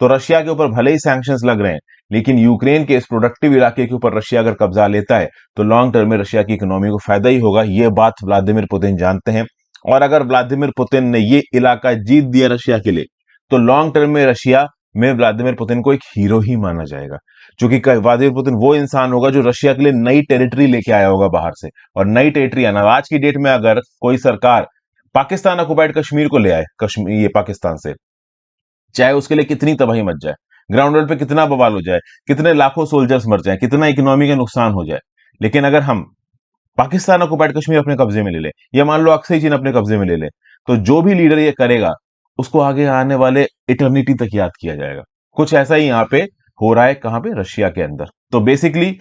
तो रशिया के ऊपर भले ही सैंक्शंस लग रहे हैं, लेकिन यूक्रेन के इस प्रोडक्टिव इलाके के ऊपर रशिया अगर कब्जा लेता है तो लॉन्ग टर्म में रशिया की इकोनॉमी को फायदा ही होगा। ये बात व्लादिमीर पुतिन जानते हैं। और अगर व्लादिमीर पुतिन ने ये इलाका जीत दिया रशिया के लिए, तो लॉन्ग टर्म में रशिया में व्लादिमीर पुतिन को एक हीरो ही माना जाएगा। क्योंकि व्लादिमीर पुतिन वो इंसान होगा जो रशिया के लिए नई टेरिटरी लेके आया होगा बाहर से। और नई टेरिटरी आना, आज की डेट में अगर कोई सरकार पाकिस्तान ऑक्युपाइड कश्मीर को ले आए, कश्मीर ये पाकिस्तान से, चाहे उसके लिए कितनी तबाही मच जाए, ग्राउंड लेवल पे कितना बवाल हो जाए, कितने लाखों सोल्जर्स मर जाए, कितना इकोनॉमी का नुकसान हो जाए, लेकिन अगर हम पाकिस्तान ऑक्युपाइड कश्मीर अपने कब्जे में ले ले, या मान लो अक्सई चीन अपने कब्जे में ले ले, तो जो भी लीडर ये करेगा उसको आगे आने वाले इटर्निटी तक याद किया जाएगा। कुछ ऐसा ही यहाँ पे हो रहा है, कहां पे, रशिया के अंदर। तो बेसिकली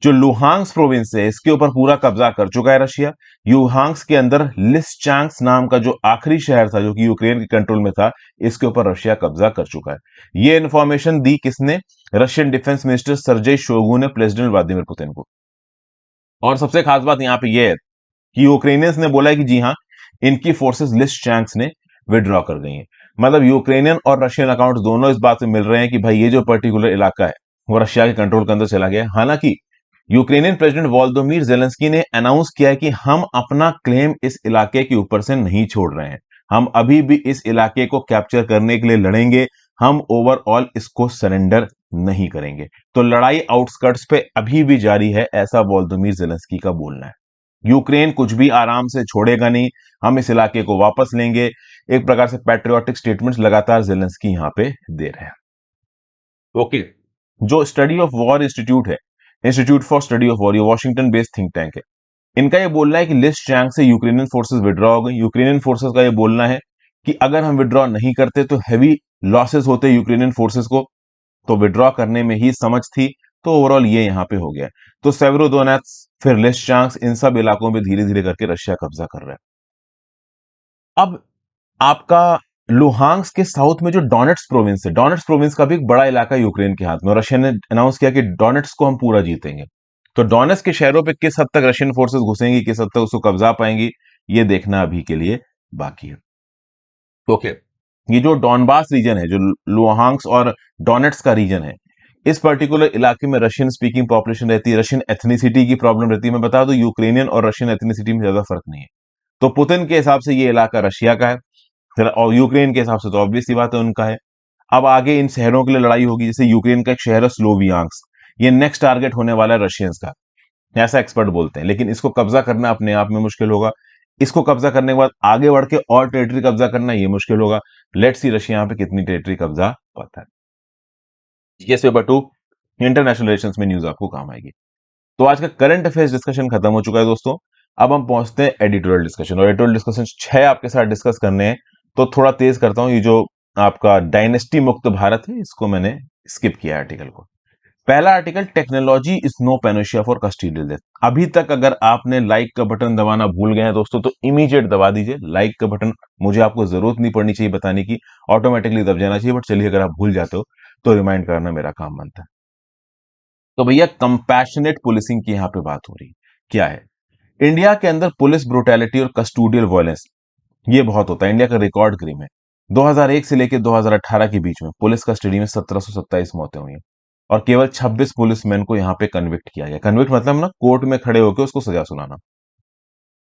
जो लुहांस प्रोविंस है इसके ऊपर पूरा कब्जा कर चुका है रशिया। लुहांस के अंदर लिस्चांक्स नाम का जो आखिरी शहर था जो कि यूक्रेन के कंट्रोल में था, इसके ऊपर रशिया कब्जा कर चुका है। ये इंफॉर्मेशन दी किसने? रशियन डिफेंस मिनिस्टर सर्जेई शोगु ने प्रेसिडेंट व्लादिमीर पुतिन को। और सबसे खास बात यहां पे यह है कि यूक्रेनियंस ने बोला है कि जी हां, इनकी फोर्सेस लिस्चांक्स ने विड्रॉ कर गई हैं। मतलब यूक्रेनियन और रशियन अकाउंट दोनों इस बात से मिल रहे हैं कि भाई ये जो पर्टिकुलर इलाका है वो रशिया के कंट्रोल के अंदर चला गया है। हालांकि यूक्रेनियन प्रेसिडेंट वोलोदिमीर जेलेंस्की ने अनाउंस किया है कि हम अपना क्लेम इस इलाके के ऊपर से नहीं छोड़ रहे हैं, हम अभी भी इस इलाके को कैप्चर करने के लिए लड़ेंगे, हम ओवरऑल इसको सरेंडर नहीं करेंगे। तो लड़ाई आउटस्कर्ट्स पे अभी भी जारी है, ऐसा वोलोदिमीर जेलेंस्की का बोलना है। यूक्रेन कुछ भी आराम से छोड़ेगा नहीं, हम इस इलाके को वापस लेंगे। एक प्रकार से पैट्रियोटिक स्टेटमेंट्स लगातार जेलेंस्की यहां पे दे रहे हैं। ओके, जो स्टडी ऑफ वॉर इंस्टीट्यूट है, institute for study of war, ये वॉशिंगटन बेस्ड थिंक टैंक है, इनका ये बोलना है कि लिस्चांग से यूक्रेनियन फोर्सेस विड्रॉ हो गई। यूक्रेनियन फोर्सेस का ये बोलना है कि अगर हम विड्रॉ नहीं करते तो हैवी लॉसेस होते यूक्रेनियन फोर्सेस को, तो विड्रॉ करने में ही समझ थी। तो ओवरऑल ये यहां पे हो गया। तो सेवेरोडोनेत्स, फिर लिस्चांग, इन सब इलाकों में धीरे धीरे करके रशिया कब्जा कर रहा है। अब आपका लुहांस के साउथ में जो डोनेट्स प्रोविंस है, डोनेट्स प्रोविंस का भी एक बड़ा इलाका यूक्रेन के हाथ में, और रशिया ने अनाउंस किया कि डोनेट्स को हम पूरा जीतेंगे। तो डोनेट्स के शहरों पे किस हद तक रशियन फोर्सेस घुसेंगी, किस हद तक उसको कब्जा पाएंगी, ये देखना अभी के लिए बाकी है। ओके, ये जो डॉनबास रीजन है, जो लुहांस और डोनेट्स का रीजन है, इस पर्टिकुलर इलाके में रशियन स्पीकिंग पॉपुलेशन रहती है, रशियन एथनिसिटी की प्रॉब्लम रहती है। मैं बता दूं, यूक्रेनियन और रशियन एथनिसिटी में ज्यादा फर्क नहीं है। तो पुतिन के हिसाब से ये इलाका रशिया का है, फिर और यूक्रेन के हिसाब से तो ऑब्वियस सी बात है उनका है। अब आगे इन शहरों के लिए लड़ाई होगी। जैसे यूक्रेन का एक शहर है स्लोवियांस्क, ये नेक्स्ट टारगेट होने वाला है रशियंस का, ऐसा एक्सपर्ट बोलते हैं। लेकिन इसको कब्जा करना अपने आप में मुश्किल होगा। इसको कब्जा करने के बाद आगे बढ़ के और टेरिटरी कब्जा करना ये मुश्किल होगा। लेट्स सी रशिया यहाँ पे कितनी टेरिटरी कब्जा पाता है। जीएस पेपर 2 इंटरनेशनल रिलेशंस में न्यूज आपको काम आएगी। तो आज का करंट अफेयर्स डिस्कशन खत्म हो चुका है दोस्तों। अब हम पहुंचते हैं एडिटोरियल डिस्कशन, और एडिटोरियल डिस्कशन 6 आपके साथ डिस्कस करने हैं। तो थोड़ा तेज करता हूं, ये जो आपका डायनेस्टी मुक्त भारत है, इसको मैंने स्किप किया आर्टिकल को। पहला article, technology is no panacea for custodial death. अभी तक अगर आपने लाइक का बटन दबाना भूल गए हैं दोस्तों, तो इमीडिएट दबा दीजिए लाइक का बटन। मुझे आपको जरूरत नहीं पड़नी चाहिए बताने की, ऑटोमेटिकली दब जाना चाहिए। बट चलिए, अगर आप भूल जाते हो तो रिमाइंड कराना मेरा काम बनता है। तो भैया, कंपैशनेट पुलिसिंग की यहां पे बात हो रही है। क्या है? इंडिया के अंदर पुलिस ब्रुटैलिटी और कस्टोडियल वायलेंस ये बहुत होता है। इंडिया का रिकॉर्ड क्राइम है। 2001 से लेकर 2018 के बीच में पुलिस कस्टडी में 1727 मौतें हुई हैं, और केवल 26 पुलिसमैन को यहां पे कन्विक्ट किया गया। कन्विक्ट मतलब ना कोर्ट में खड़े होकर उसको सजा सुनाना।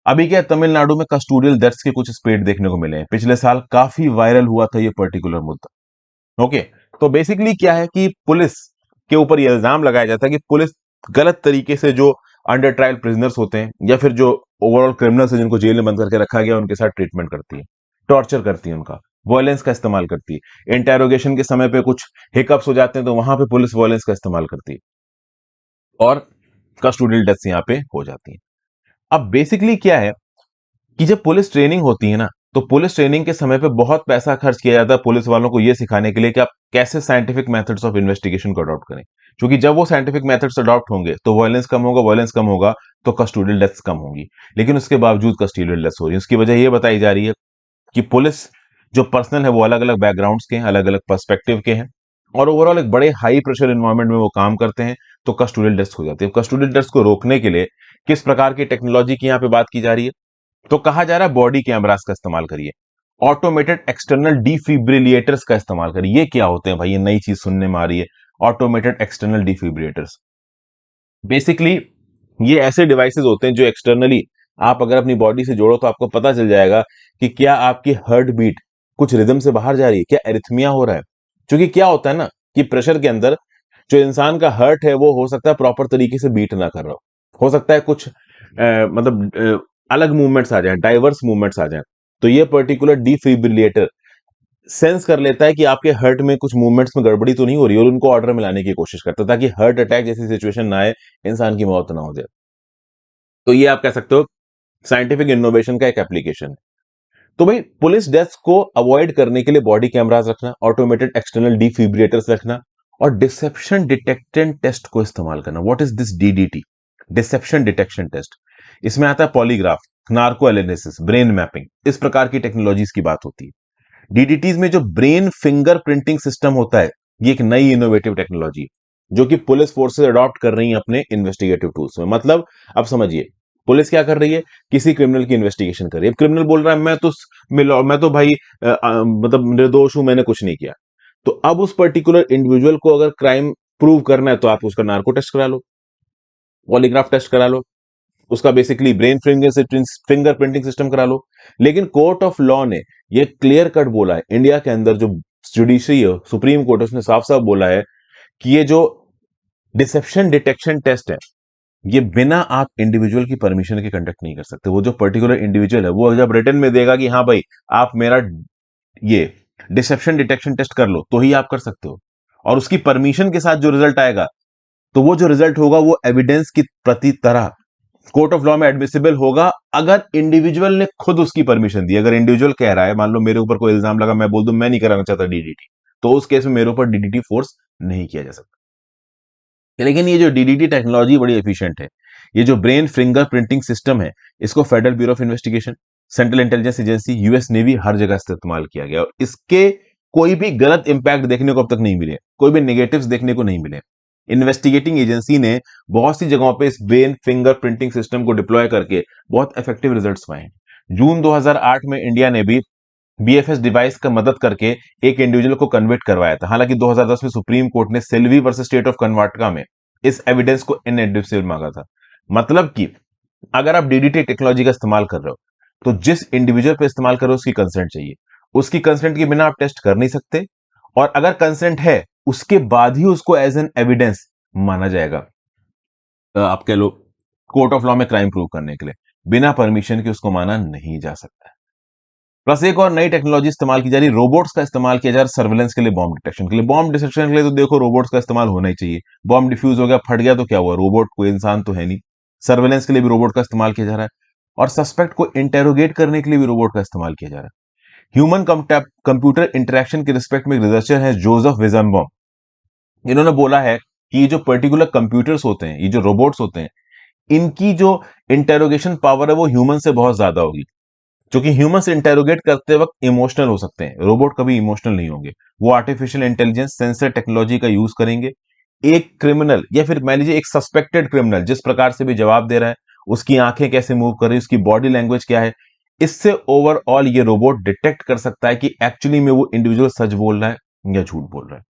अभी क्या, तमिलनाडु में कस्टोडियल डेथ्स के कुछ स्पेट देखने को मिले हैं। पिछले साल काफी वायरल हुआ था ये पर्टिकुलर मुद्दा। ओके, तो बेसिकली क्या है कि पुलिस के ऊपर यह इल्जाम लगाया जाता है कि पुलिस गलत तरीके से जो अंडर ट्रायल प्रिजनर्स होते हैं, या फिर जो ओवरऑल क्रिमिनल्स हैं जिनको जेल में बंद करके रखा गया, उनके साथ ट्रीटमेंट करती है, टॉर्चर करती है, उनका वायलेंस का इस्तेमाल करती है। इंटेरोगेशन के समय पे कुछ हिकअप्स हो जाते हैं तो वहां पे पुलिस वायलेंस का इस्तेमाल करती है, और कस्टोडियल डेथ्स यहाँ पे हो जाती है। अब बेसिकली क्या है कि जब पुलिस ट्रेनिंग होती है ना, तो पुलिस ट्रेनिंग के समय पे बहुत पैसा खर्च किया जाता है पुलिस वालों को यह सिखाने के लिए कि आप कैसे साइंटिफिक मेथड्स ऑफ इन्वेस्टिगेशन को अडॉप्ट करें। क्योंकि जब वो साइंटिफिक मेथड्स अडॉप्ट होंगे तो वायलेंस कम होगा, वायलेंस कम होगा तो कस्टोडियल डेथ्स कम होंगी। लेकिन उसके बावजूद कस्टोडियल डेथ्स हो रही है। उसकी वजह यह बताई जा रही है कि पुलिस जो पर्सनल है वो अलग अलग बैकग्राउंड्स के हैं, अलग अलग पर्सपेक्टिव के हैं। और ओवरऑल एक बड़े हाई प्रेशर एनवायरनमेंट में वो काम करते हैं, तो कस्टोडियल डेथ्स हो जाती है। कस्टोडियल डेथ्स को रोकने के लिए किस प्रकार की टेक्नोलॉजी की यहाँ पे बात की जा रही है, तो कहा जा रहा है बॉडी कैमरास का इस्तेमाल करिए, ऑटोमेटेड एक्सटर्नल डिफिब्रिलिएटर्स का इस्तेमाल करिए। ये क्या होते हैं भाई, ये नई चीज सुनने में आ रही है, ऑटोमेटेड एक्सटर्नल डिफिब्रिलिएटर्स। बेसिकली ये ऐसे डिवाइसेस होते हैं जो एक्सटर्नली आप अगर अपनी बॉडी से जोड़ो तो आपको पता चल जाएगा कि क्या आपकी हार्ट बीट कुछ रिदम से बाहर जा रही है, क्या एरिथमिया हो रहा है। क्योंकि क्या होता है ना कि प्रेशर के अंदर जो इंसान का हार्ट है वो हो सकता है प्रॉपर तरीके से बीट ना कर रहा हो सकता है कुछ अलग मूवमेंट्स आ जाए, डाइवर्स मूवमेंट्स आ जाए। तो ये पर्टिकुलर डिफिब्रिलेटर सेंस कर लेता है कि आपके हार्ट में कुछ मूवमेंट्स में गड़बड़ी तो नहीं हो रही, और उनको ऑर्डर में लाने की कोशिश करता है ताकि हार्ट अटैक जैसी सिचुएशन ना आए, इंसान की मौत ना हो जाए। तो ये आप कह सकते हो साइंटिफिक इनोवेशन का एक एप्लीकेशन है। तो भाई पुलिस डेस्क को अवॉइड करने के लिए बॉडी कैमरास रखना, ऑटोमेटेड एक्सटर्नल डिफिब्रिलेटर्स रखना, और डिसेप्शन डिटेक्शन टेस्ट को इस्तेमाल करना। What is this DDT, deception detection test? इसमें आता है polygraph, narco analysis, brain mapping, इस प्रकार की टेक्नोलॉजीज की बात होती है। डीडीटीज में जो ब्रेन फिंगर प्रिंटिंग सिस्टम होता है, ये एक नई इनोवेटिव टेक्नोलॉजी है जो कि पुलिस फोर्सेस अडॉप्ट कर रही है अपने इन्वेस्टिगेटिव टूल्स में। मतलब अब समझिए, पुलिस क्या कर रही है, किसी क्रिमिनल की इन्वेस्टिगेशन कर रही है। क्रिमिनल बोल रहा है मैं तो भाई मतलब निर्दोष हूं, मैंने कुछ नहीं किया। तो अब उस पर्टिकुलर इंडिविजुअल को अगर क्राइम प्रूव करना है तो आप उसका नार्को टेस्ट करा लो, पॉलीग्राफ टेस्ट करा लो, उसका basically brain finger printing system करा लो। लेकिन कोर्ट ऑफ लॉ ने ये क्लियर कट बोला है, इंडिया के अंदर जो जुडिशरी है, सुप्रीम कोर्ट, उसने साफ साफ बोला है कि ये जो डिसेप्शन डिटेक्शन टेस्ट है, ये बिना आप इंडिविजुअल की परमिशन के कंडक्ट नहीं कर सकते। वो जो पर्टिकुलर इंडिविजुअल है वो जब रिटर्न में देगा कि हाँ भाई आप मेरा ये डिसेप्शन डिटेक्शन टेस्ट कर लो, तो ही आप कर सकते हो। और उसकी परमिशन के साथ जो रिजल्ट आएगा, तो वो जो रिजल्ट होगा वो एविडेंस की प्रति तरह कोर्ट ऑफ लॉ में एडमिसिबल होगा, अगर इंडिविजुअल ने खुद उसकी परमिशन दी। अगर इंडिविजुअल कह रहा है, मान लो मेरे ऊपर कोई इल्जाम लगा, मैं बोल दूं मैं नहीं कराना चाहता डीडीटी, तो उस केस में मेरे ऊपर डीडीटी फोर्स नहीं किया जा सकता। लेकिन ये जो डीडीटी टेक्नोलॉजी बड़ी एफिशिएंट है। ये जो ब्रेन फिंगर प्रिंटिंग सिस्टम है, इसको Federal Bureau of Investigation, Central Intelligence Agency, US Navy, हर जगह इस्तेमाल किया गया, और इसके कोई भी गलत इंपैक्ट देखने को अब तक नहीं मिले, कोई भी नेगेटिव्स देखने को नहीं मिले। इन्वेस्टिगेटिंग एजेंसी ने बहुत सी जगहों पे इस ब्रेन फिंगर प्रिंटिंग सिस्टम को डिप्लॉय करके बहुत इफेक्टिव रिजल्ट्स पाए हैं। जून 2008 में इंडिया ने भी बीएफएस डिवाइस का मदद करके एक इंडिविजुअल को कन्विक्ट करवाया था। हालांकि 2010 में सुप्रीम कोर्ट ने Silvi versus state of Karnataka में इस एविडेंस को इनएडमिसिबल मांगा था। मतलब कि अगर आप डीडीटी टेक्नोलॉजी का इस्तेमाल कर रहे हो, तो जिस इंडिविजुअल पे इस्तेमाल कर रहे हो उसकी कंसेंट चाहिए। उसकी कंसेंट के बिना आप टेस्ट कर नहीं सकते, और अगर कंसेंट है उसके बाद ही उसको एज एन एविडेंस माना जाएगा। आप कह लो कोर्ट ऑफ लॉ में क्राइम प्रूव करने के लिए बिना परमिशन के उसको माना नहीं जा सकता। प्लस एक और नई टेक्नोलॉजी इस्तेमाल की जा रही है, रोबोट्स का इस्तेमाल किया जा रहा है सर्वेलेंस के लिए, बॉम्ब डिटेक्शन के लिए। बॉम्ब डिटेक्शन के लिए तो देखो रोबोट्स का इस्तेमाल होना ही चाहिए। बॉम्ब डिफ्यूज हो गया, फट गया, तो क्या हुआ, रोबोट, कोई इंसान तो है नहीं। सर्वेलेंस के लिए भी रोबोट का इस्तेमाल किया जा रहा है, और सस्पेक्ट को इंटेरोगेट करने के लिए भी रोबोट का इस्तेमाल किया जा रहा है। ह्यूमन कंप्यूटर इंटरेक्शन के रिस्पेक्ट में एक रिसर्चर है जोसेफ विजनबॉम। इन्होंने बोला है कि ये जो पर्टिकुलर कंप्यूटर्स होते हैं, ये जो रोबोट्स होते हैं, इनकी जो इंटेरोगेशन पावर है वो ह्यूमन से बहुत ज्यादा होगी। क्योंकि ह्यूमन से इंटेरोगेट करते वक्त इमोशनल हो सकते हैं, रोबोट कभी इमोशनल नहीं होंगे। वो आर्टिफिशियल इंटेलिजेंस सेंसर टेक्नोलॉजी का यूज करेंगे। एक क्रिमिनल, या फिर मान लीजिए एक सस्पेक्टेड क्रिमिनल जिस प्रकार से भी जवाब दे रहा है, उसकी आंखें कैसे मूव कर रही है, उसकी बॉडी लैंग्वेज क्या है, इससे ओवरऑल ये रोबोट डिटेक्ट कर सकता है कि एक्चुअली में वो इंडिविजुअल सच बोल रहा है या झूठ बोल रहा है।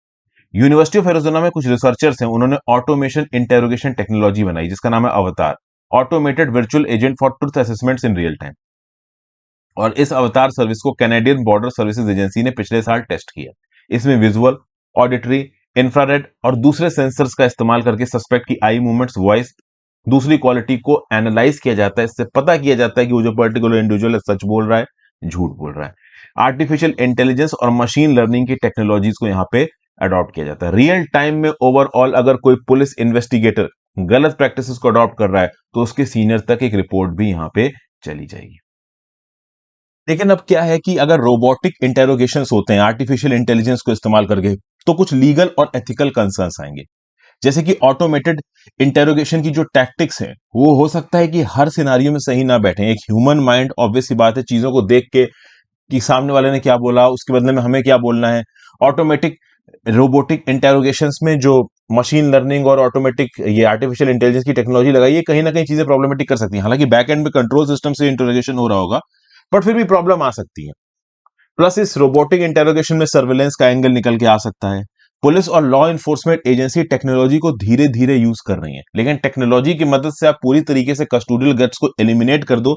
यूनिवर्सिटी ऑफ एरिजोना में कुछ रिसर्चर्स हैं, उन्होंने ऑटोमेशन इंटेरोगेशन टेक्नोलॉजी बनाई जिसका नाम है अवतार, automated virtual agent for truth assessments in real time. और इस अवतार सर्विस को कैनेडियन बॉर्डर सर्विसेज एजेंसी ने पिछले साल टेस्ट किया। इसमें विजुअल, ऑडिटरी, इंफ्रारेड और दूसरे सेंसर्स का इस्तेमाल करके सस्पेक्ट की आई मूवमेंट्स, वॉइस, दूसरी क्वालिटी को एनालाइज किया जाता है। इससे पता किया जाता है कि वो जो पर्टिकुलर इंडिविजुअल है सच बोल रहा है, झूठ बोल रहा है। आर्टिफिशियल इंटेलिजेंस और मशीन लर्निंग की टेक्नोलॉजीज को यहाँ पे अडॉप्ट किया जाता है। रियल टाइम में ओवरऑल अगर कोई पुलिस इन्वेस्टिगेटर गलत प्रैक्टिसेस को अडॉप्ट कर रहा है तो उसके सीनियर तक एक रिपोर्ट भी यहाँ पे चली जाएगी। लेकिन अब क्या है कि अगर रोबोटिक इंटेरोगेशंस होते हैं आर्टिफिशियल इंटेलिजेंस को इस्तेमाल करके, तो कुछ लीगल और एथिकल कंसर्न्स आएंगे। जैसे कि ऑटोमेटेड इंटेरोगेशन की जो टैक्टिक्स हैं, वो हो सकता है कि हर सिनारियो में सही ना बैठे। एक ह्यूमन माइंड ऑब्वियस सी बात है, चीजों को देख के कि सामने वाले ने क्या बोला, उसके बदले में हमें क्या बोलना है। ऑटोमेटिक रोबोटिक इंटेरोगेशंस में जो मशीन लर्निंग और ऑटोमेटिक ये आर्टिफिशियल इंटेलिजेंस की टेक्नोलॉजी लगाई है, कहीं ना कहीं चीजें प्रॉब्लमेटिक कर सकती हैं। हालांकि बैक एंड में कंट्रोल सिस्टम से इंटरोगेशन हो रहा होगा, बट फिर भी प्रॉब्लम आ सकती है। प्लस इस रोबोटिक इंटेरोगेशन में सर्वेलेंस का एंगल निकल के आ सकता है। पुलिस और लॉ इन्फोर्समेंट एजेंसी टेक्नोलॉजी को धीरे धीरे यूज कर रही है, लेकिन टेक्नोलॉजी की मदद से आप पूरी तरीके से कस्टोडियल गट्स को एलिमिनेट कर दो,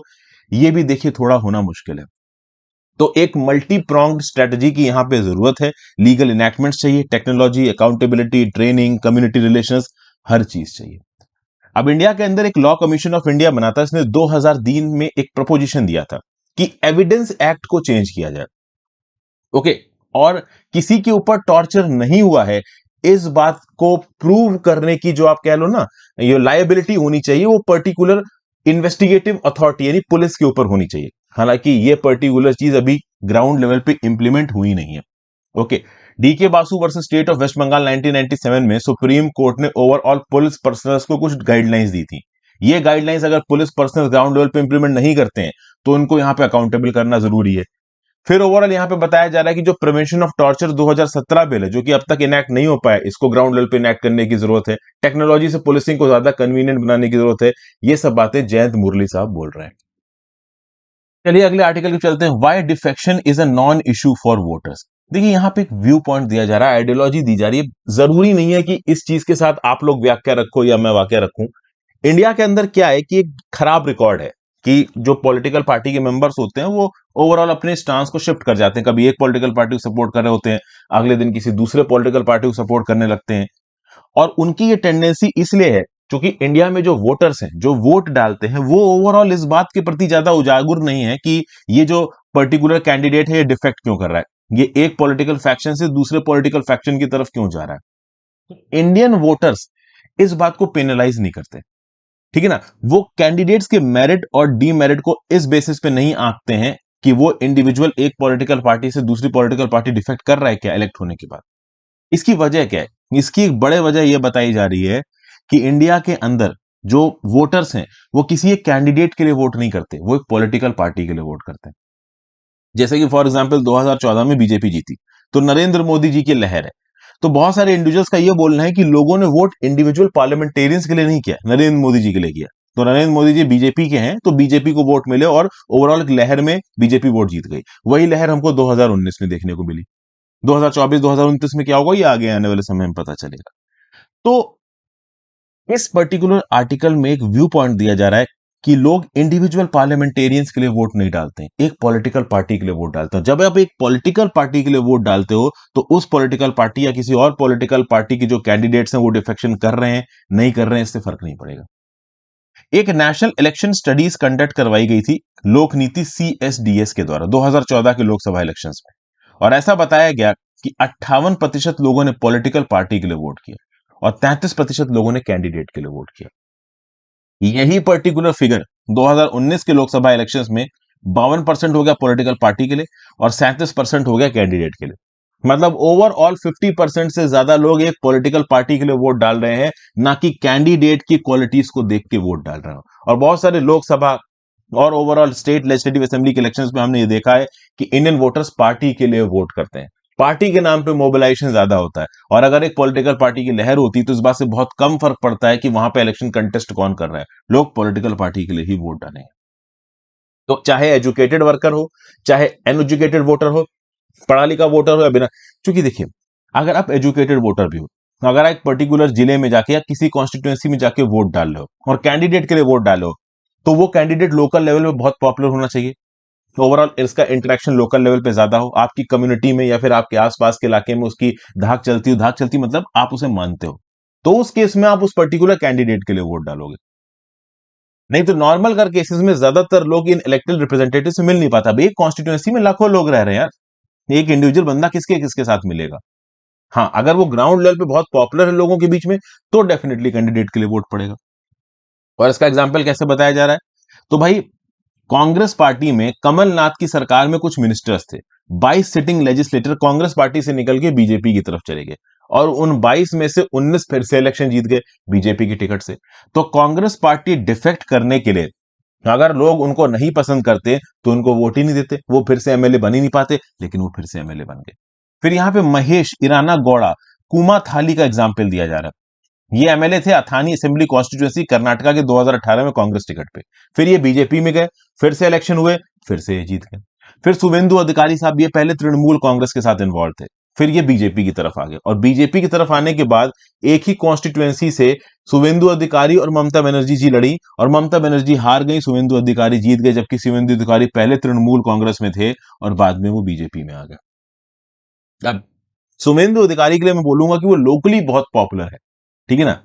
ये भी देखिए थोड़ा होना मुश्किल है। तो एक मल्टी प्रोंग्ड स्ट्रेटजी की यहां पे जरूरत है। लीगल इनैक्टमेंट्स चाहिए, technology, accountability, training, community relations, हर चीज चाहिए। अब इंडिया के अंदर एक लॉ कमीशन ऑफ इंडिया बना था, इसने 2003 में एक प्रपोजिशन दिया था कि एविडेंस एक्ट को चेंज किया जाए। ओके, और किसी के ऊपर टॉर्चर नहीं हुआ है, इस बात को प्रूव करने की जो आप कह लो ना, ये लायबिलिटी होनी चाहिए, वो पर्टिकुलर इन्वेस्टिगेटिव अथॉरिटी यानी पुलिस के ऊपर होनी चाहिए। हालांकि ये पर्टिकुलर चीज अभी ग्राउंड लेवल पे इंप्लीमेंट हुई नहीं है। Okay, DK Basu versus state of West Bengal 1997 में सुप्रीम कोर्ट ने ओवरऑल पुलिस पर्सनल्स को कुछ गाइडलाइंस दी थी। ये गाइडलाइंस अगर पुलिस पर्सनल ग्राउंड लेवल पे इंप्लीमेंट नहीं करते हैं तो उनको यहां पे अकाउंटेबल करना जरूरी है। फिर ओवरऑल यहां पे बताया जा रहा है कि जो प्रिवेंशन ऑफ टॉर्चर 2017 बिल है, जो कि अब तक इनैक्ट नहीं हो पाया, इसको ग्राउंड लेवल पे इनैक्ट करने की जरूरत है। टेक्नोलॉजी से पुलिसिंग को ज्यादा कन्वीनियंट बनाने की जरूरत है। ये सब बातें जयंत मुरली साहब बोल रहे हैं। चलिए अगले आर्टिकल की चलते हैं। Why defection is a non issue for voters. देखिए यहां पे एक व्यू पॉइंट दिया जा रहा है, आइडियोलॉजी दी जा रही है। जरूरी नहीं है कि इस चीज के साथ आप लोग व्याख्या रखो या मैं वाक्य रखूं। इंडिया के अंदर क्या है कि एक खराब रिकॉर्ड है कि जो पॉलिटिकल पार्टी के मेंबर्स होते हैं वो ओवरऑल अपने स्टांस को शिफ्ट कर जाते हैं। कभी एक पॉलिटिकल पार्टी को सपोर्ट कर रहे होते हैं, अगले दिन किसी दूसरे पॉलिटिकल पार्टी को सपोर्ट करने लगते हैं। और उनकी ये टेंडेंसी इसलिए है क्योंकि इंडिया में जो वोटर्स हैं, जो वोट डालते हैं, वो ओवरऑल इस बात के प्रति ज्यादा उजागर नहीं है कि ये जो पर्टिकुलर कैंडिडेट है ये डिफेक्ट क्यों कर रहा है, ये एक पॉलिटिकल फैक्शन से दूसरे पॉलिटिकल फैक्शन की तरफ क्यों जा रहा है। इंडियन वोटर्स इस बात को पेनलाइज नहीं करते, ठीक है ना। वो कैंडिडेट्स के मेरिट और डीमेरिट को इस बेसिस पे नहीं आंकते हैं कि वो इंडिविजुअल एक पॉलिटिकल पार्टी से दूसरी पॉलिटिकल पार्टी डिफेक्ट कर रहा है क्या इलेक्ट होने के बाद। इसकी वजह क्या है? इसकी एक बड़े वजह यह बताई जा रही है कि इंडिया के अंदर जो वोटर्स हैं वो किसी एक कैंडिडेट के लिए वोट नहीं करते, वो एक पॉलिटिकल पार्टी के लिए वोट करते हैं। जैसे कि फॉर एग्जांपल 2014 में बीजेपी जीती तो नरेंद्र मोदी जी की लहर है, तो बहुत सारे इंडिविजुअल्स का यह बोलना है कि लोगों ने वोट इंडिविजुअल पार्लियामेंटेरियंस के लिए नहीं किया, नरेंद्र मोदी जी के लिए किया। तो नरेंद्र मोदी जी बीजेपी के हैं तो बीजेपी को वोट मिले और ओवरऑल एक लहर में बीजेपी वोट जीत गई। वही लहर हमको 2019 में देखने को मिली। 2024-2029 में क्या होगा ये आगे आने वाले समय में पता चलेगा। तो इस पर्टिकुलर आर्टिकल में एक व्यू पॉइंट दिया जा रहा है कि लोग इंडिविजुअल पार्लियामेंटेरियंस के लिए वोट नहीं डालते हैं, एक पॉलिटिकल पार्टी के लिए वोट डालते हैं। जब आप एक पॉलिटिकल पार्टी के लिए वोट डालते हो तो उस पॉलिटिकल पार्टी या किसी और पॉलिटिकल पार्टी के जो कैंडिडेट्स हैं वो डिफेक्शन कर रहे हैं नहीं कर रहे हैं, इससे फर्क नहीं पड़ेगा। एक नेशनल इलेक्शन स्टडीज कंडक्ट करवाई गई थी लोक नीति CSDS के द्वारा 2014 के लोकसभा इलेक्शंस में, और ऐसा बताया गया कि 58% लोगों ने पॉलिटिकल पार्टी के लिए वोट किया और 33% लोगों ने कैंडिडेट के लिए वोट किया। यही पर्टिकुलर फिगर 2019 के लोकसभा इलेक्शंस में 52% हो गया पॉलिटिकल पार्टी के लिए और 37% हो गया कैंडिडेट के लिए। मतलब ओवरऑल 50% से ज्यादा लोग एक पॉलिटिकल पार्टी के लिए वोट डाल रहे हैं, ना कि कैंडिडेट की क्वालिटीज को देख के वोट डाल रहे हैं। और बहुत सारे लोकसभा और ओवरऑल स्टेट लेजिस्लेटिव असेंबली के इलेक्शंस में हमने ये देखा है कि इंडियन वोटर्स पार्टी के लिए वोट करते हैं, पार्टी के नाम पे मोबिलाइजेशन ज्यादा होता है। और अगर एक पॉलिटिकल पार्टी की लहर होती तो इस बात से बहुत कम फर्क पड़ता है कि वहां पे इलेक्शन कंटेस्ट कौन कर रहा है, लोग पॉलिटिकल पार्टी के लिए ही वोट डालेंगे। तो चाहे एजुकेटेड वर्कर हो, चाहे अनएजुकेटेड वोटर हो, पढ़ा लिखा वोटर हो या बिना, क्योंकि देखिए अगर आप एजुकेटेड वोटर भी हो, अगर आप एक पर्टिकुलर जिले में जाके या किसी कॉन्स्टिट्यूएंसी में जाके वोट डाल रहे हो और कैंडिडेट के लिए वोट डालो, तो वो कैंडिडेट लोकल लेवल पे बहुत पॉपुलर होना चाहिए। ओवरऑल इसका इंटरेक्शन लोकल लेवल पे ज्यादा हो, आपकी कम्युनिटी में या फिर आपके आसपास के इलाके में उसकी धाक चलती हो, धाक चलती मतलब आप उसे मानते हो, तो उस केस में आप उस पर्टिकुलर कैंडिडेट के लिए वोट डालोगे। नहीं तो नॉर्मल कर केसेस में ज्यादातर लोग इन इलेक्टेड रिप्रेजेंटेटिव से मिल नहीं पाता। भाई एक कॉन्स्टिट्यूएंसी में लाखों लोग रह रहे हैं यार, एक इंडिविजुअल बंदा किसके किसके साथ मिलेगा। हाँ, अगर वो ग्राउंड लेवल पे बहुत पॉपुलर है लोगों के बीच में तो डेफिनेटली कैंडिडेट के लिए वोट पड़ेगा। और इसका एग्जाम्पल कैसे बताया जा रहा है, तो भाई कांग्रेस पार्टी में कमलनाथ की सरकार में कुछ मिनिस्टर्स थे, 22 सिटिंग लेजिस्लेटर कांग्रेस पार्टी से निकल के बीजेपी की तरफ चले गए और उन 22 में से 19 फिर से इलेक्शन जीत गए बीजेपी की टिकट से। तो कांग्रेस पार्टी डिफेक्ट करने के लिए अगर लोग उनको नहीं पसंद करते तो उनको वोट ही नहीं देते, वो फिर से एमएलए बन ही नहीं पाते, लेकिन वो फिर से एमएलए बन गए। फिर यहाँ पे महेश इराना गौड़ा कुमा थाली का एग्जाम्पल दिया जा रहा है। ये एमएलए थे अथानी असेंबली कॉन्स्टिट्यूएंसी कर्नाटका के 2018 में कांग्रेस टिकट पे, फिर ये बीजेपी में गए, फिर से इलेक्शन हुए, फिर से ये जीत गए। फिर शुभेंदु अधिकारी साहब ये पहले तृणमूल कांग्रेस के साथ इन्वॉल्व थे, फिर ये बीजेपी की तरफ आ गए, और बीजेपी की तरफ आने के बाद एक ही कॉन्स्टिट्यूएंसी से शुभेंदु अधिकारी और ममता बनर्जी जी लड़ी, और ममता बनर्जी हार गई, शुभेंदु अधिकारी जीत गए, जबकि शुभेंदु अधिकारी पहले तृणमूल कांग्रेस में थे और बाद में वो बीजेपी में आ गए। अब शुभेंदु अधिकारी के लिए मैं बोलूंगा कि वो लोकली बहुत पॉपुलर है, ठीक है ना।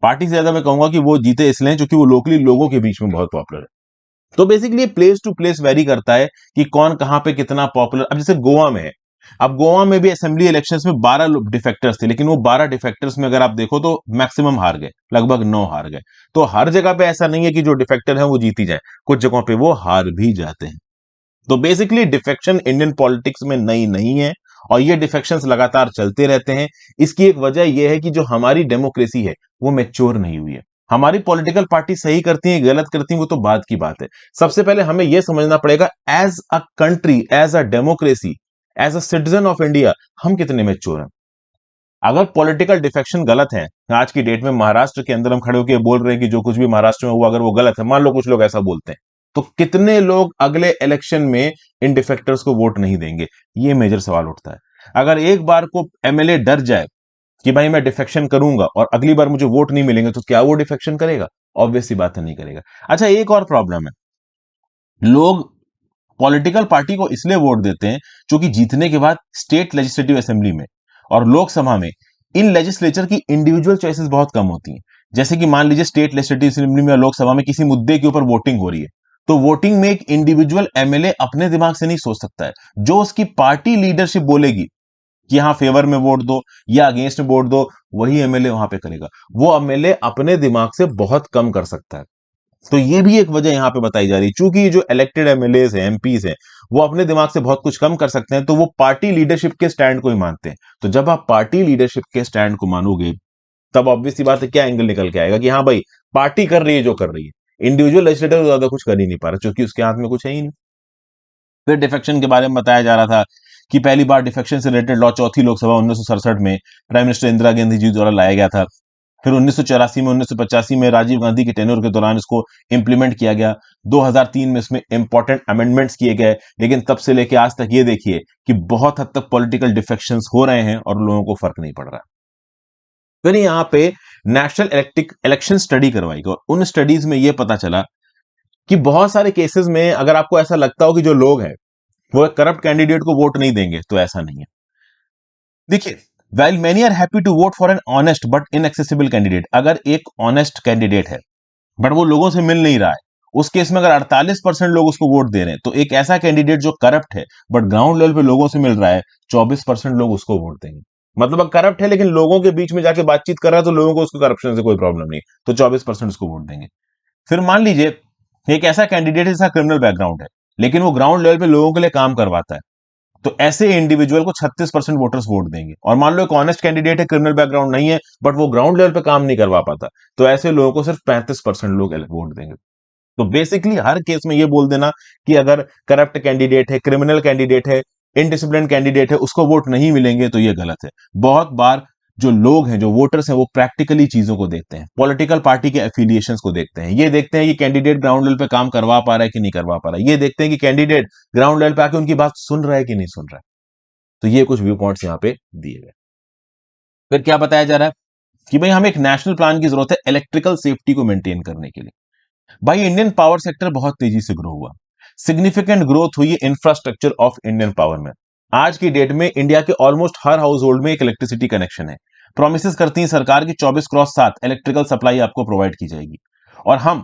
पार्टी से ज्यादा मैं कहूंगा कि वो जीते इसलिए क्योंकि वो लोकली लोगों के बीच में बहुत पॉपुलर है। तो basically place to place vary करता है कि कौन कहां पे कितना पॉपुलर। अब जैसे गोवा में है, अब गोवा में भी असेंबली इलेक्शंस में 12 डिफेक्टर्स थे, लेकिन वो 12 डिफेक्टर्स में अगर आप देखो तो मैक्सिमम हार गए, लगभग 9 हार गए। तो हर जगह पे ऐसा नहीं है कि जो डिफेक्टर है वो जीती जाए, कुछ जगहों पे वो हार भी जाते हैं। तो बेसिकली डिफेक्शन इंडियन पॉलिटिक्स में नई नहीं है, और ये डिफेक्शंस लगातार चलते रहते हैं। इसकी एक वजह यह है कि जो हमारी डेमोक्रेसी है वो मैच्योर नहीं हुई है। हमारी पॉलिटिकल पार्टी सही करती है गलत करती है वो तो बात की बात है, सबसे पहले हमें यह समझना पड़ेगा as a country, as a democracy, as a citizen of India हम कितने मैच्योर हैं। अगर पॉलिटिकल डिफेक्शन गलत है, आज की डेट में महाराष्ट्र के अंदर हम खड़े होकर बोल रहे हैं कि जो कुछ भी महाराष्ट्र में हुआ अगर वो गलत है, मान लो कुछ लोग ऐसा बोलते हैं, तो कितने लोग अगले इलेक्शन में इन डिफेक्टर्स को वोट नहीं देंगे, ये मेजर सवाल उठता है। अगर एक बार को एमएलए डर जाए कि भाई मैं डिफेक्शन करूंगा और अगली बार मुझे वोट नहीं मिलेंगे, तो क्या वो डिफेक्शन करेगा? ऑब्वियस सी बात है, नहीं करेगा। अच्छा, एक और प्रॉब्लम है, लोग पॉलिटिकल पार्टी को इसलिए वोट देते हैं क्योंकि जीतने के बाद स्टेट लेजिस्लेटिव असेंबली में और लोकसभा में इन लेजिस्लेचर की इंडिविजुअल चॉइसेस बहुत कम होती हैं। जैसे कि मान लीजिए स्टेट लेजिस्लेटिव असेंबली में या लोकसभा में किसी मुद्दे के ऊपर वोटिंग हो रही है, तो वोटिंग में एक इंडिविजुअल एमएलए अपने दिमाग से नहीं सोच सकता है, जो उसकी पार्टी लीडरशिप बोलेगी कि हाँ फेवर में वोट दो या अगेंस्ट में वोट दो, वही एमएलए वहां पे करेगा। वो एमएलए अपने दिमाग से बहुत कम कर सकता है। तो ये भी एक वजह यहां पे बताई जा रही है, चूंकि जो इलेक्टेड एमएलए हैं, एमपीज हैं, वो अपने दिमाग से बहुत कुछ कम कर सकते हैं, तो वो पार्टी लीडरशिप के स्टैंड को ही मानते हैं। तो जब आप पार्टी लीडरशिप के स्टैंड को मानोगे, तब ऑब्वियस सी बात है क्या एंगल निकल के आएगा कि हाँ भाई पार्टी कर रही है जो कर रही है, इंडिविजुअल लेजिस्लेटर ज्यादा कुछ कर ही नहीं पा रहा क्योंकि उसके हाथ में कुछ है ही नहीं। फिर डिफेक्शन के बारे में बताया जा रहा था कि पहली बार डिफेक्शन से रिलेटेड लॉ चौथी लोकसभा 1967 में प्राइम मिनिस्टर इंदिरा गांधी जी द्वारा लाया गया था। फिर 1984 में 1985 में राजीव गांधी के टेन्योर के दौरान इसको इंप्लीमेंट किया गया। 2003 में इसमें इंपॉर्टेंट अमेंडमेंट्स किए गए, लेकिन तब से लेकर आज तक ये देखिए कि बहुत हद तक पॉलिटिकल डिफेक्शंस हो रहे हैं और लोगों को फर्क नहीं पड़ रहा। फिर यहाँ पे नेशनल इलेक्शन स्टडी करवाई गई, और उन स्टडीज में यह पता चला कि बहुत सारे केसेस में अगर आपको ऐसा लगता हो कि जो लोग हैं वो एक करप्ट कैंडिडेट को वोट नहीं देंगे, तो ऐसा नहीं है। देखिए, while many are happy to vote for an honest but inaccessible candidate, अगर एक ऑनेस्ट कैंडिडेट है बट वो लोगों से मिल नहीं रहा है, उस केस में अगर 48% लोग उसको वोट दे रहे हैं, तो एक ऐसा कैंडिडेट जो करप्ट है बट ग्राउंड लेवल पे लोगों से मिल रहा है, 24% लोग उसको वोट देंगे। मतलब करप्ट है लेकिन लोगों के बीच में जाके बातचीत कर रहा है, तो लोगों को उसको करप्शन से कोई प्रॉब्लम नहीं, तो 24% उसको वोट देंगे। फिर मान लीजिए एक ऐसा कैंडिडेट है जिसका क्रिमिनल बैकग्राउंड है, लेकिन वो ग्राउंड लेवल पे लोगों के लिए काम करवाता है, तो ऐसे इंडिविजुअल को 36% वोटर्स वोट देंगे। और मान लो एक ऑनेस्ट कैंडिडेट है, क्रिमिनल बैकग्राउंड नहीं है, बट वो ग्राउंड लेवल पे काम नहीं करवा पाता, तो ऐसे लोगों को सिर्फ 35% लोग वोट देंगे। तो बेसिकली हर केस में ये बोल देना कि अगर करप्ट कैंडिडेट है, क्रिमिनल कैंडिडेट है, इनडिसिप्लिन कैंडिडेट है, उसको वोट नहीं मिलेंगे, तो ये गलत है। बहुत बार जो लोग हैं, जो वोटर्स हैं, वो प्रैक्टिकली चीजों को देखते हैं, पॉलिटिकल पार्टी के एफिलिएशंस को देखते हैं, ये देखते हैं कि कैंडिडेट ग्राउंड लेवल पे काम करवा पा रहा है कि नहीं करवा पा रहा है, ये देखते हैं कि कैंडिडेट ग्राउंड लेवल पे आके उनकी बात सुन रहा है कि नहीं सुन रहा है। तो ये कुछ व्यू पॉइंट्स यहाँ पे दिए गए। फिर क्या बताया जा रहा है कि भाई हमें एक नेशनल प्लान की जरूरत है इलेक्ट्रिकल सेफ्टी को मेंटेन करने के लिए। भाई इंडियन पावर सेक्टर बहुत तेजी से ग्रो हुआ, सिग्निफिकेंट ग्रोथ हुई है इंफ्रास्ट्रक्चर ऑफ इंडियन पावर में। आज की डेट में इंडिया के ऑलमोस्ट हर हाउस होल्ड में एक इलेक्ट्रिसिटी कनेक्शन है। प्रोमिस करती है सरकार की 24/7 इलेक्ट्रिकल सप्लाई आपको प्रोवाइड की जाएगी, और हम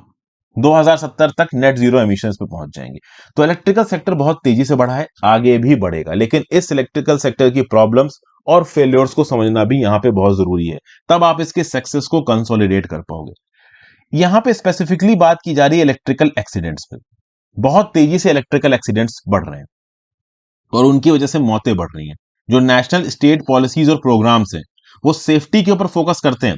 2070 तक नेट जीरो एमिशंस पे पहुंच जाएंगे। तो इलेक्ट्रिकल सेक्टर बहुत तेजी से बढ़ा है, आगे भी बढ़ेगा, लेकिन इस इलेक्ट्रिकल सेक्टर की प्रॉब्लम्स और फेलियर्स को समझना भी यहां पे बहुत जरूरी है, तब आप इसके सक्सेस को कंसोलिडेट कर पाओगे। यहां पे स्पेसिफिकली बात की जा रही है इलेक्ट्रिकल एक्सीडेंट्स पे। बहुत तेजी से इलेक्ट्रिकल एक्सीडेंट्स बढ़ रहे हैं और उनकी वजह से मौतें बढ़ रही हैं। जो नेशनल स्टेट पॉलिसीज और प्रोग्राम्स हैं वो सेफ्टी के ऊपर फोकस करते हैं,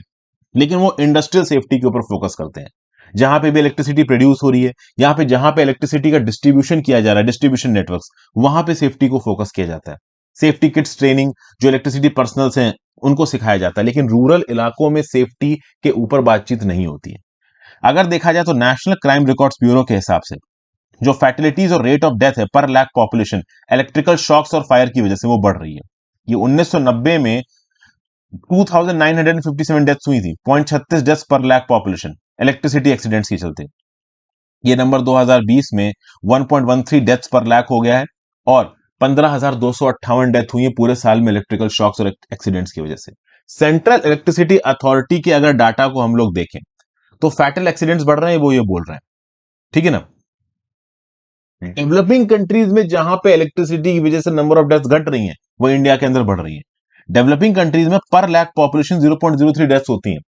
लेकिन वो इंडस्ट्रियल सेफ्टी के ऊपर फोकस करते हैं। जहां पे भी इलेक्ट्रिसिटी प्रोड्यूस हो रही है, यहाँ पे जहां पे इलेक्ट्रिसिटी का डिस्ट्रीब्यूशन किया जा रहा है, डिस्ट्रीब्यूशन नेटवर्क्स, वहां पे सेफ्टी को फोकस किया जाता है। सेफ्टी किट्स ट्रेनिंग जो इलेक्ट्रिसिटी पर्सनल्स हैं उनको सिखाया जाता है, लेकिन रूरल इलाकों में सेफ्टी के ऊपर बातचीत नहीं होती है। अगर देखा जाए तो नेशनल क्राइम रिकॉर्ड्स ब्यूरो के हिसाब से जो फैटिलिटीज और रेट ऑफ डेथ है पर लाख पॉपुलेशन इलेक्ट्रिकल शॉक्स और फायर की वजह से वो बढ़ रही है। ये 1990 में 2957 डेथ्स हुई थी, 0.36 डेथ्स पर लाख पॉपुलेशन इलेक्ट्रिसिटी एक्सीडेंट्स के चलते। ये नंबर 2020 में 1.13 डेथ्स पर लाख हो गया है और 15,258 डेथ हुई है पूरे साल में इलेक्ट्रिकल शॉक्स और एक्सीडेंट्स की वजह से। सेंट्रल इलेक्ट्रिसिटी अथॉरिटी के अगर डाटा को हम लोग देखें तो फैटल एक्सीडेंट्स बढ़ रहे हैं, वो ये बोल रहे हैं, ठीक है ना। डेवलपिंग कंट्रीज में जहां पे इलेक्ट्रिसिटी की वजह से नंबर ऑफ डेथ्स घट रही हैं, वो इंडिया के अंदर बढ़ रही है। डेवलपिंग कंट्रीज में पर लाख पॉपुलेशन 0.03 डेथ्स होती हैं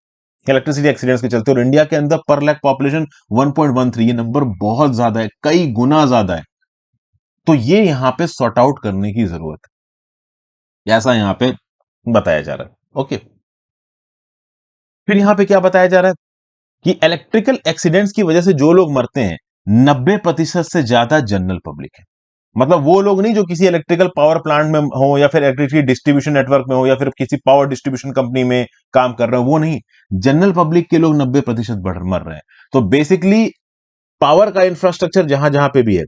इलेक्ट्रिसिटी एक्सीडेंट्स के चलते, और इंडिया के अंदर पर लाख पॉपुलेशन 1.13। ये नंबर बहुत ज्यादा है, कई गुना ज्यादा है। तो ये यहां पे सॉर्ट आउट करने की जरूरत है, ऐसा यहां पे बताया जा रहा है। ओके, फिर यहां पे क्या बताया जा रहा है कि इलेक्ट्रिकल एक्सीडेंट्स की वजह से जो लोग मरते हैं 90% से ज्यादा जनरल पब्लिक है। मतलब वो लोग नहीं जो किसी इलेक्ट्रिकल पावर प्लांट में हो या फिर इलेक्ट्रिसिटी डिस्ट्रीब्यूशन नेटवर्क में हो या फिर किसी पावर डिस्ट्रीब्यूशन कंपनी में काम कर रहे हो, वो नहीं, जनरल पब्लिक के लोग 90% मर रहे हैं। तो बेसिकली पावर का इंफ्रास्ट्रक्चर जहां जहां पे भी है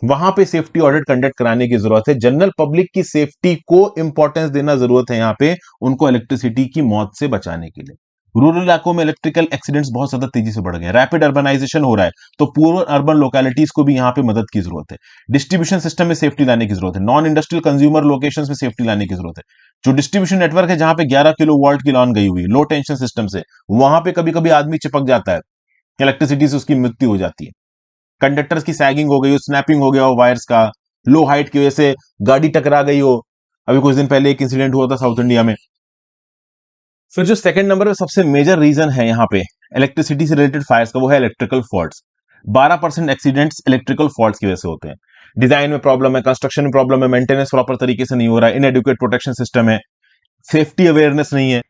वहां पे सेफ्टी ऑडिट कंडक्ट कराने की जरूरत है। जनरल पब्लिक की सेफ्टी को इंपॉर्टेंस देना जरूरत है यहां पे, उनको इलेक्ट्रिसिटी की मौत से बचाने के लिए। रूरल इलाकों में इलेक्ट्रिकल एक्सीडेंट्स बहुत ज्यादा तेजी से बढ़ गए हैं, रैपिड अर्बनाइजेशन हो रहा है, तो पूर्व अर्बन लोकेलिटीज को भी यहां पे मदद की जरूरत है। डिस्ट्रीब्यूशन सिस्टम में सेफ्टी लाने की जरूरत है, नॉन इंडस्ट्रियल कंज्यूमर लोकेशंस में सेफ्टी लाने की जरूरत है। जो डिस्ट्रीब्यूशन नेटवर्क है जहां पे 11 किलो वोल्ट की लाइन गई हुई है लो टेंशन सिस्टम से, वहां पे कभी कभी आदमी चिपक जाता है, इलेक्ट्रिसिटी से उसकी मृत्यु हो जाती है। कंडक्टर्स की सैगिंग हो गई हो, स्नैपिंग हो गया हो वायर्स का, लो हाइट की वजह से गाड़ी टकरा गई हो। अभी कुछ दिन पहले एक इंसिडेंट हुआ था साउथ इंडिया में। फिर जो सेकंड नंबर पे सबसे मेजर रीजन है यहाँ पे इलेक्ट्रिसिटी से रिलेटेड फायर्स का, वो है electrical faults. 12% accidents electrical faults की वजह से होते हैं। डिजाइन में प्रॉब्लम है, कंस्ट्रक्शन में प्रॉब्लम है, मेंटेनेंस प्रॉपर तरीके से नहीं हो रहा है, इनएडुकेट प्रोटेक्शन सिस्टम है, सेफ्टी अवेयरनेस नहीं है।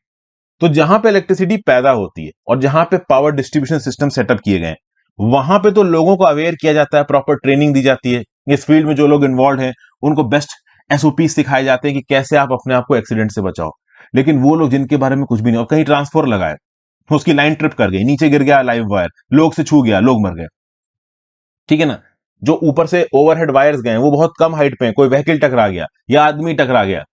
तो जहां पे इलेक्ट्रिसिटी पैदा होती है और जहां पे पावर डिस्ट्रीब्यूशन सिस्टम सेटअप किए गए हैं, वहां पे तो लोगों को अवेयर किया जाता है, प्रॉपर ट्रेनिंग दी जाती है। इस फील्ड में जो लोग इन्वॉल्व हैं उनको बेस्ट एसओपी सिखाए जाते हैं कि कैसे आप अपने आप को एक्सीडेंट से बचाओ। लेकिन वो लोग जिनके बारे में कुछ भी नहीं, और कहीं ट्रांसफर लगाए, उसकी लाइन ट्रिप कर गई, नीचे गिर गया लाइव वायर, लोग से छू गया, लोग मर गए, ठीक है ना। जो ऊपर से ओवरहेड वायर्स गए वो बहुत कम हाइट पे हैं, कोई व्हीकल टकरा गया या आदमी टकरा गया,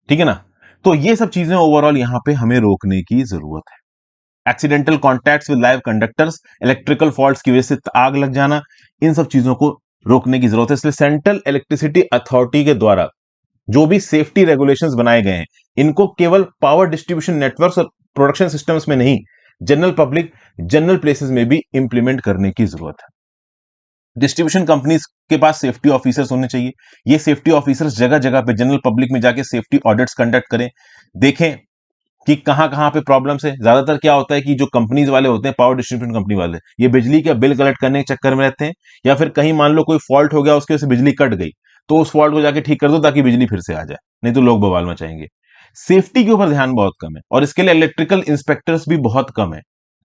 ठीक है ना। तो ये सब चीजें ओवरऑल यहां पे हमें रोकने की जरूरत है। Accidental contacts with live conductors, electrical faults की वजह से आग लग जाना, इन सब चीजों को रोकने की जरूरत है। इसलिए सेंट्रल इलेक्ट्रिसिटी अथॉरिटी के द्वारा जो भी सेफ्टी रेगुलेशंस बनाए गए हैं, इनको केवल पावर डिस्ट्रीब्यूशन नेटवर्क्स और प्रोडक्शन सिस्टम्स में नहीं, जनरल पब्लिक, जनरल प्लेसेस में भी इंप्लीमेंट करने की जरूरत है। डिस्ट्रीब्यूशन कंपनीज के पास सेफ्टी ऑफिसर्स होने चाहिए। ये सेफ्टी ऑफिसर्स जगह जगह पे जनरल पब्लिक में जाके सेफ्टी ऑडिट्स कंडक्ट करें, देखें कि कहां कहां पे प्रॉब्लम्स है। ज्यादातर क्या होता है कि जो कंपनीज वाले होते हैं, पावर डिस्ट्रीब्यूशन कंपनी वाले, ये बिजली का बिल कलेक्ट करने के चक्कर में रहते हैं, या फिर कहीं मान लो कोई फॉल्ट हो गया, उसकी वजह से बिजली कट गई, तो उस फॉल्ट को जाके ठीक कर दो ताकि बिजली फिर से आ जाए, नहीं तो लोग बवाल मचाएंगे। सेफ्टी के ऊपर ध्यान बहुत कम है और इसके लिए इलेक्ट्रिकल इंस्पेक्टर्स भी बहुत कम है।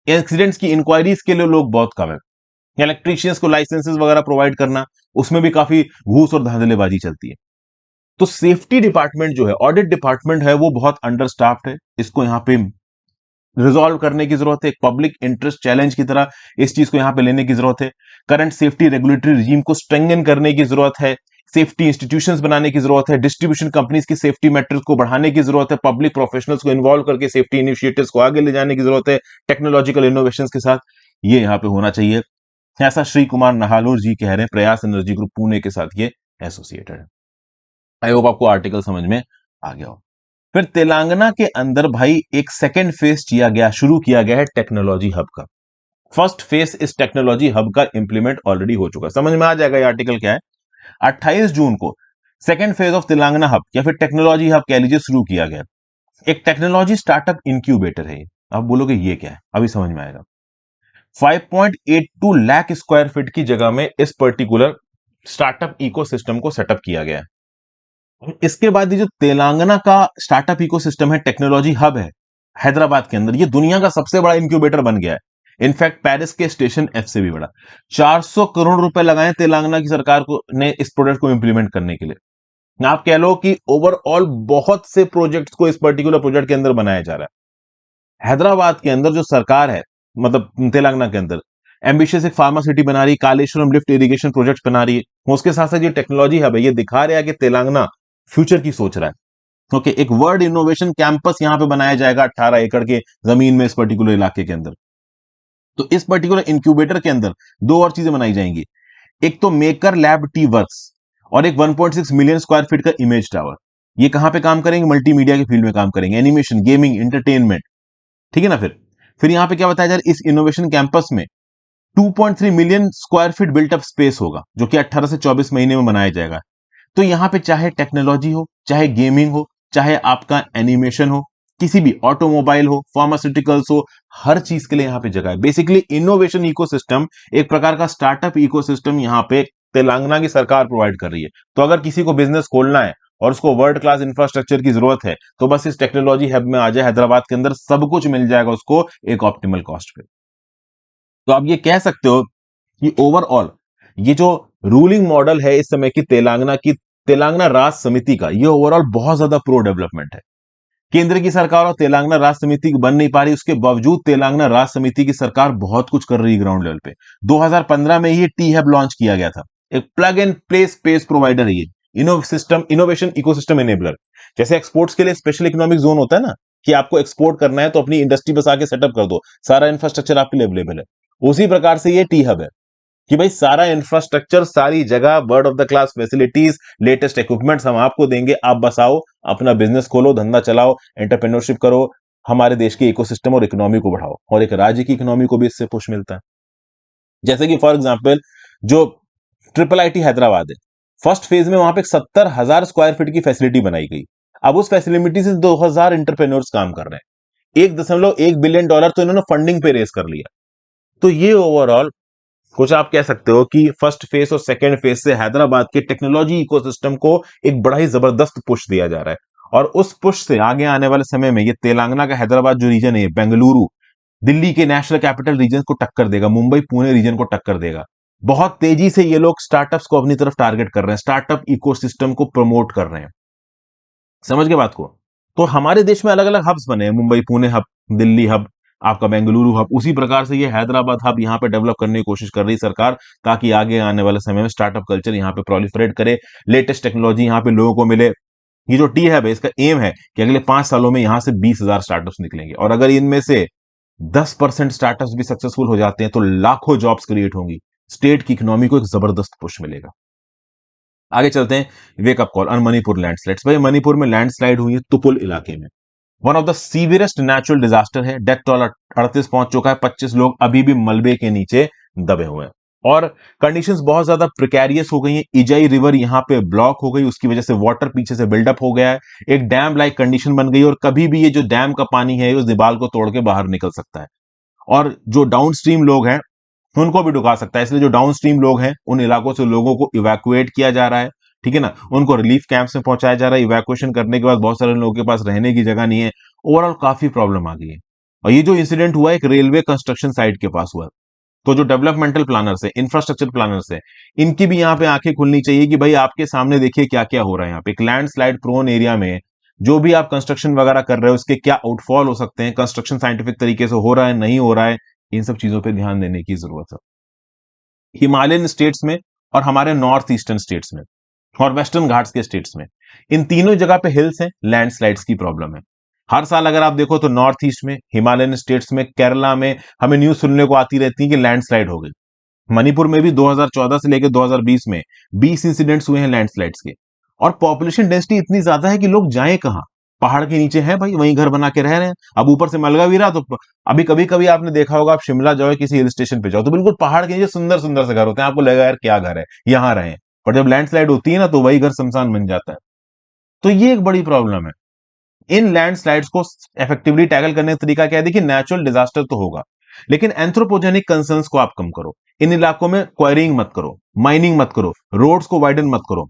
एक्सीडेंट्स की इंक्वायरीज के लिए लोग बहुत कम है। इलेक्ट्रीशियंस को लाइसेंसेस वगैरह प्रोवाइड करना, उसमें भी काफी घूस और धांधलेबाजी चलती है। तो सेफ्टी डिपार्टमेंट जो है, ऑडिट डिपार्टमेंट है, वो बहुत अंडर स्टाफ्ड है। इसको यहां पे रिजॉल्व करने की जरूरत है। एक पब्लिक इंटरेस्ट चैलेंज की तरह इस चीज को यहां पे लेने की जरूरत है। करंट सेफ्टी रेगुलेटरी रिजीम को स्ट्रेंथन करने की जरूरत है। सेफ्टी इंस्टीट्यूशंस बनाने की जरूरत है। डिस्ट्रीब्यूशन कंपनीज की सेफ्टी मैट्रिक्स को बढ़ाने की जरूरत है। पब्लिक प्रोफेशनल्स को इन्वॉल्व करके सेफ्टी इनिशिएटिव्स को आगे ले जाने की जरूरत है, टेक्नोलॉजिकल इनोवेशंस के साथ। ये यहां पे होना चाहिए। ऐसा श्री कुमार नाहालूर जी कह रहे हैं, प्रयास एनर्जी ग्रुप पुणे के साथ ये एसोसिएटेड है। आई होप आपको आर्टिकल समझ में आ गया हो। फिर तेलंगाना के अंदर भाई एक सेकेंड फेज शुरू किया गया है टेक्नोलॉजी हब का। फर्स्ट फेज इस टेक्नोलॉजी हब का इंप्लीमेंट ऑलरेडी हो चुका है, समझ में आ जाएगा ये आर्टिकल क्या है। 28 जून को second phase of Telangana hub या फिर टेक्नोलॉजी हब कह लीजिए शुरू किया गया। एक टेक्नोलॉजी स्टार्टअप इंक्यूबेटर है। आप बोलोगे ये क्या है, अभी समझ में आएगा। 5.82 लाख स्क्वायर फीट की जगह में इस पर्टिकुलर स्टार्टअप इकोसिस्टम को सेटअप किया गया है। इसके बाद ये जो तेलंगाना का स्टार्टअप इकोसिस्टम है, टेक्नोलॉजी हब है हैदराबाद के अंदर, ये दुनिया का सबसे बड़ा इंक्यूबेटर बन गया है। इनफैक्ट पेरिस के स्टेशन एफ से भी बड़ा। 400 करोड़ रुपए लगाए तेलंगाना की सरकार को ने इस प्रोडक्ट को इंप्लीमेंट करने के लिए। आप कह लो कि ओवरऑल बहुत से प्रोजेक्ट्स को इस पर्टिकुलर प्रोजेक्ट के अंदर बनाया जा रहा है। हैदराबाद के अंदर जो सरकार है, मतलब तेलंगाना के अंदर एम्बिशियस एक फार्मा सिटी बना रही है, कालेश्वरम लिफ्ट इरिगेशन प्रोजेक्ट बना रही है। उसके साथ साथ ये टेक्नोलॉजी हब है, ये दिखा रहा है कि तेलंगाना फ्यूचर की सोच रहा है। ओके, एक वर्ल्ड इनोवेशन कैंपस यहां पे बनाया जाएगा 18 एकड़ के जमीन में इस पर्टिकुलर इलाके के अंदर। तो इस पर्टिकुलर इंक्यूबेटर के अंदर दो और चीजें बनाई जाएंगी, एक तो मेकर लैब टी वर्क्स और एक 1.6 मिलियन स्क्वायर फीट का इमेज टावर। ये कहां पे काम करेंगे? मल्टीमीडिया के फील्ड में काम करेंगे, एनिमेशन, गेमिंग, एंटरटेनमेंट। ठीक है ना। फिर यहां पे क्या बताया जा रहा है, इस इनोवेशन कैंपस में 2.3 million square feet built up space होगा, जो कि 18 से 24 महीने में बनाया जाएगा। तो यहां पे चाहे टेक्नोलॉजी हो, चाहे गेमिंग हो, चाहे आपका एनिमेशन हो, किसी भी ऑटोमोबाइल हो, फार्मास्यूटिकल्स हो, हर चीज के लिए यहां पे जगह है। बेसिकली इनोवेशन इकोसिस्टम, एक प्रकार का स्टार्टअप इकोसिस्टम यहां पे तेलंगाना की सरकार प्रोवाइड कर रही है। तो अगर किसी को बिजनेस खोलना है और उसको वर्ल्ड क्लास इंफ्रास्ट्रक्चर की जरूरत है, तो बस इस टेक्नोलॉजी हब में आ जाए, हैदराबाद के अंदर सब कुछ मिल जाएगा उसको एक ऑप्टिमल कॉस्ट पे। तो आप ये कह सकते हो कि ओवरऑल ये जो रूलिंग मॉडल है इस समय की तेलंगाना राष्ट्र समिति का, ये ओवरऑल बहुत ज्यादा प्रो डेवलपमेंट है। केंद्र की सरकार और तेलंगाना राष्ट्र समिति बन नहीं पा रही, उसके बावजूद तेलंगाना राष्ट्र समिति की सरकार बहुत कुछ कर रही है ग्राउंड लेवल पे। 2015 में ये टी हब लॉन्च किया गया था। एक plug and play space provider है ये, इनोवेशन इकोसिस्टम एनेबलर। जैसे एक्सपोर्ट्स के लिए स्पेशल इकोनॉमिक जोन होता है ना, कि आपको एक्सपोर्ट करना है तो अपनी इंडस्ट्री बस आके सेटअप कर दो, सारा इंफ्रास्ट्रक्चर आपके लिए अवेलेबल है। उसी प्रकार से ये टी हब है कि भाई सारा इंफ्रास्ट्रक्चर, सारी जगह, world of the class facilities, latest equipments हम आपको देंगे, आप बस आओ, अपना बिजनेस खोलो, धंधा चलाओ, एंटरप्रेन्योरशिप करो, हमारे देश के इकोसिस्टम और इकोनॉमी को बढ़ाओ, और एक राज्य की इकोनॉमी को भी इससे पुश मिलता है। जैसे कि फॉर एग्जाम्पल जो ट्रिपल आईटी हैदराबाद है, फर्स्ट फेज में वहां पे 70,000 स्क्वायर फीट की फैसिलिटी बनाई गई। अब उस फैसिलिटी से 2,000 इंटरप्रेन्योर्स काम कर रहे हैं। $1.1 बिलियन तो इन्होंने फंडिंग पे रेस कर लिया। तो ये ओवरऑल कुछ आप कह सकते हो कि फर्स्ट फेज और सेकंड फेज से हैदराबाद के टेक्नोलॉजी इकोसिस्टम को एक बड़ा ही जबरदस्त पुश दिया जा रहा है। और उस पुश से आगे आने वाले समय में ये तेलंगाना का हैदराबाद जो रीजन है, बेंगलुरु, दिल्ली के नेशनल कैपिटल रीजन को टक्कर देगा, मुंबई पुणे रीजन को टक्कर देगा। बहुत तेजी से ये लोग स्टार्टअप्स को अपनी तरफ टारगेट कर रहे हैं, स्टार्टअप इकोसिस्टम को प्रमोट कर रहे हैं। समझ गए बात को? तो हमारे देश में अलग अलग हब्स बने हैं, मुंबई पुणे हब, दिल्ली हब, आपका बेंगलुरु हब। उसी प्रकार से ये हैदराबाद हब यहाँ पे डेवलप करने की कोशिश कर रही है सरकार, ताकि आगे आने वाले समय में स्टार्टअप कल्चर यहाँ पे प्रोलिफरेट करे, लेटेस्ट टेक्नोलॉजी यहाँ पे लोगों को मिले। ये जो टी हब है, इसका एम है कि अगले 5 सालों में यहाँ से 20,000 स्टार्टअप्स निकलेंगे, और अगर इनमें से 10% स्टार्टअप्स भी सक्सेसफुल हो जाते हैं तो लाखों जॉब्स क्रिएट होंगी, स्टेट की इकोनॉमी को एक जबरदस्त पुश मिलेगा। आगे चलते हैं, wake up call on Manipur landslides. भाई मणिपुर में लैंडस्लाइड हुई है तुपुल इलाके में, one of the severest natural disaster है। डेथ टोल 38 पहुंच चुका है, 25 लोग अभी भी मलबे के नीचे दबे हुए हैं, और कंडीशंस बहुत ज्यादा प्रिकैरियस हो गई हैं। इजाई रिवर यहां पे ब्लॉक हो गई, उसकी वजह से वाटर पीछे से बिल्डअप हो गया है, एक डैम लाइक कंडीशन बन गई, और कभी भी ये जो डैम का पानी है उस दीवार को तोड़ के बाहर निकल सकता है, और जो डाउन स्ट्रीम लोग हैं उनको भी डुबा सकता है। इसलिए जो डाउन स्ट्रीम लोग हैं उन इलाकों से लोगों को इवैक्यूएट किया जा रहा है, ठीक है ना, उनको रिलीफ कैंप्स में पहुंचाया जा रहा है। इवैक्यूएशन करने के बाद बहुत सारे लोगों के पास रहने की जगह नहीं है, ओवरऑल काफी प्रॉब्लम आ गई है। और ये जो इंसिडेंट हुआ एक रेलवे कंस्ट्रक्शन साइट के पास हुआ। तो जो डेवलपमेंटल प्लानर्स है, इंफ्रास्ट्रक्चर प्लानर्स है, इनकी भी यहाँ पे आंखें खुलनी चाहिए कि भाई आपके सामने देखिए क्या क्या हो रहा है यहाँ पे। एक लैंडस्लाइड प्रोन एरिया में जो भी आप कंस्ट्रक्शन वगैरह कर रहे हो, उसके क्या आउटफॉल हो सकते हैं, कंस्ट्रक्शन साइंटिफिक तरीके से हो रहा है नहीं हो रहा है, इन सब चीजों पर ध्यान देने की जरूरत है। हिमालयन स्टेट्स में और हमारे नॉर्थ ईस्टर्न स्टेट्स में और वेस्टर्न घाट्स के स्टेट्स में, इन तीनों जगह पे हिल्स हैं, लैंडस्लाइड्स की प्रॉब्लम है। हर साल अगर आप देखो तो नॉर्थ ईस्ट में, हिमालयन स्टेट्स में, केरला में हमें न्यूज सुनने को आती रहती है कि लैंडस्लाइड हो गई। मणिपुर में भी 2014 से लेकर 2020 में 20 इंसिडेंट्स हुए हैं लैंडस्लाइड्स के। और पॉपुलेशन डेंसिटी इतनी ज्यादा है कि लोग जाएं कहां? पहाड़ के नीचे हैं भाई, वहीं घर बना के रह रहे हैं। अब ऊपर से मलगा भी रहा तो अभी कभी कभी आपने देखा होगा, आप शिमला जाओ, किसी हिल स्टेशन पे जाओ, तो बिल्कुल पहाड़ के नीचे सुंदर सुंदर से घर होते हैं, आपको लगेगा यार क्या घर है, यहां रहे। पर जब लैंडस्लाइड होती है ना, तो वही घर शमशान बन जाता है। तो ये एक बड़ी प्रॉब्लम है। इन लैंडस्लाइड्स को इफेक्टिवली टैकल करने का तरीका क्या है? देखिए, नेचुरल डिजास्टर तो होगा, लेकिन एंथ्रोपोजेनिक कंसर्न्स को आप कम करो। इन इलाकों में क्वायरिंग मत करो, माइनिंग मत करो, रोड्स को वाइडन मत करो,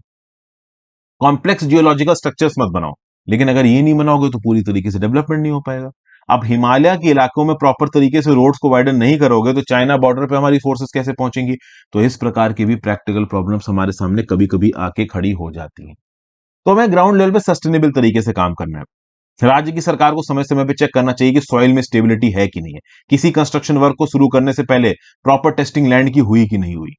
कॉम्प्लेक्स जियोलॉजिकल स्ट्रक्चर्स मत बनाओ। लेकिन अगर ये नहीं बनाओगे तो पूरी तरीके से डेवलपमेंट नहीं हो पाएगा। अब हिमालय के इलाकों में प्रॉपर तरीके से रोड्स को वाइडन नहीं करोगे तो चाइना बॉर्डर पे हमारी फोर्सेस कैसे पहुंचेंगी? तो इस प्रकार की भी प्रैक्टिकल प्रॉब्लम्स हमारे सामने कभी कभी आके खड़ी हो जाती हैं। तो हमें ग्राउंड लेवल पे सस्टेनेबल तरीके से काम करना है। राज्य की सरकार को समय समय पे चेक करना चाहिए कि सॉइल में स्टेबिलिटी है कि नहीं है। किसी कंस्ट्रक्शन वर्क को शुरू करने से पहले प्रॉपर टेस्टिंग लैंड की हुई कि नहीं हुई।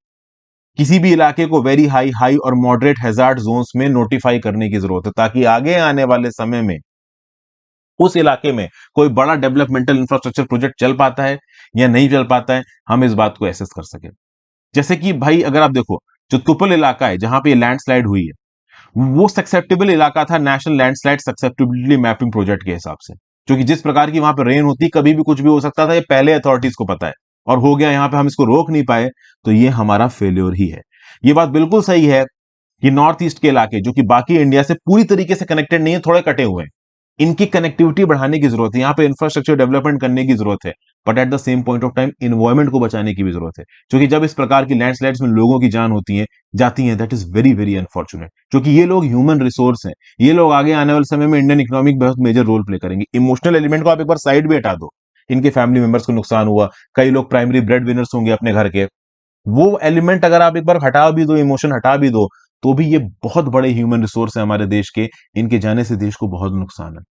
किसी भी इलाके को वेरी हाई, हाई और मॉडरेट हैजार्ड जोन्स में नोटिफाई करने की जरूरत है, ताकि आगे आने वाले समय में उस इलाके में कोई बड़ा डेवलपमेंटल इंफ्रास्ट्रक्चर प्रोजेक्ट चल पाता है या नहीं चल पाता है, हम इस बात को एसेस कर सके। जैसे कि भाई अगर आप देखो, जो तुपल इलाका है जहां पे लैंडस्लाइड हुई है, वो सक्सेप्टेबल इलाका था नेशनल लैंडस्लाइड सक्सेप्टेबिलिटी मैपिंग प्रोजेक्ट के हिसाब से, क्योंकि जिस प्रकार की वहां पे रेन होती, कभी भी कुछ भी हो सकता था, ये पहले अथॉरिटीज को पता है और हो गया, यहां पे हम इसको रोक नहीं पाए, तो ये हमारा फेल्योर ही है। ये बात बिल्कुल सही है कि नॉर्थ ईस्ट के इलाके जो कि बाकी इंडिया से पूरी तरीके से कनेक्टेड नहीं है, थोड़े कटे हुए हैं, इनकी कनेक्टिविटी बढ़ाने की जरूरत है, यहाँ पे इंफ्रास्ट्रक्चर डेवलपमेंट करने की जरूरत है, but at the same point of time environment को बचाने की भी जरूरत है, क्योंकि जब इस प्रकार की लैंडस्लाइड्स में लोगों की जान होती है जाती है, that is very very unfortunate, क्योंकि ये लोग ह्यूमन रिसोर्स हैं, ये लोग आगे आने वाले समय में इंडियन इकोनॉमिक बहुत मेजर रोल प्ले करेंगे। इमोशनल एलिमेंट को आप एक बार साइड भी हटा दो, इनके फैमिली मेंबर्स को नुकसान हुआ, कई लोग प्राइमरी ब्रेड विनर्स होंगे अपने घर के, वो एलिमेंट अगर आप एक बार हटा भी दो, इमोशन हटा भी दो, तो भी ये बहुत बड़े ह्यूमन रिसोर्स है हमारे देश के, इनके जाने से देश को बहुत नुकसान है।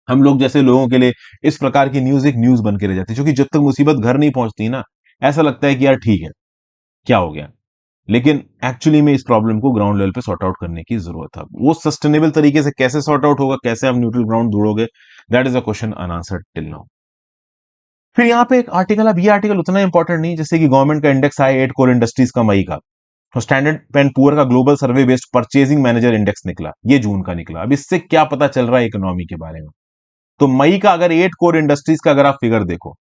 हम लोग जैसे लोगों के लिए इस प्रकार की न्यूज एक न्यूज बन के रह जाती है, क्योंकि जब तक मुसीबत घर नहीं पहुंचती ना, ऐसा लगता है कि यार ठीक है, क्या हो गया, लेकिन एक्चुअली में इस प्रॉब्लम को ग्राउंड लेवल पे सॉर्ट आउट करने की जरूरत है। वो सस्टेनेबल तरीके से कैसे सॉर्ट आउट होगा, कैसे आप न्यूट्रल ग्राउंड जोड़ोगे, that is a question unanswered till now. फिर यहाँ पे एक आर्टिकल, अब ये आर्टिकल उतना इंपॉर्टेंट नहीं, जैसे कि गवर्नमेंट का इंडेक्स आया 8 कोर इंडस्ट्रीज का मई का, तो स्टैंडर्ड एंड पुअर का ग्लोबल सर्वे बेस्ड परचेजिंग मैनेजर इंडेक्स निकला, ये जून का निकला। अब इससे क्या पता चल रहा है इकोनॉमी के बारे में, तो मई का अगर 8 कोर इंडस्ट्रीज का अगर आप फिगर देखो,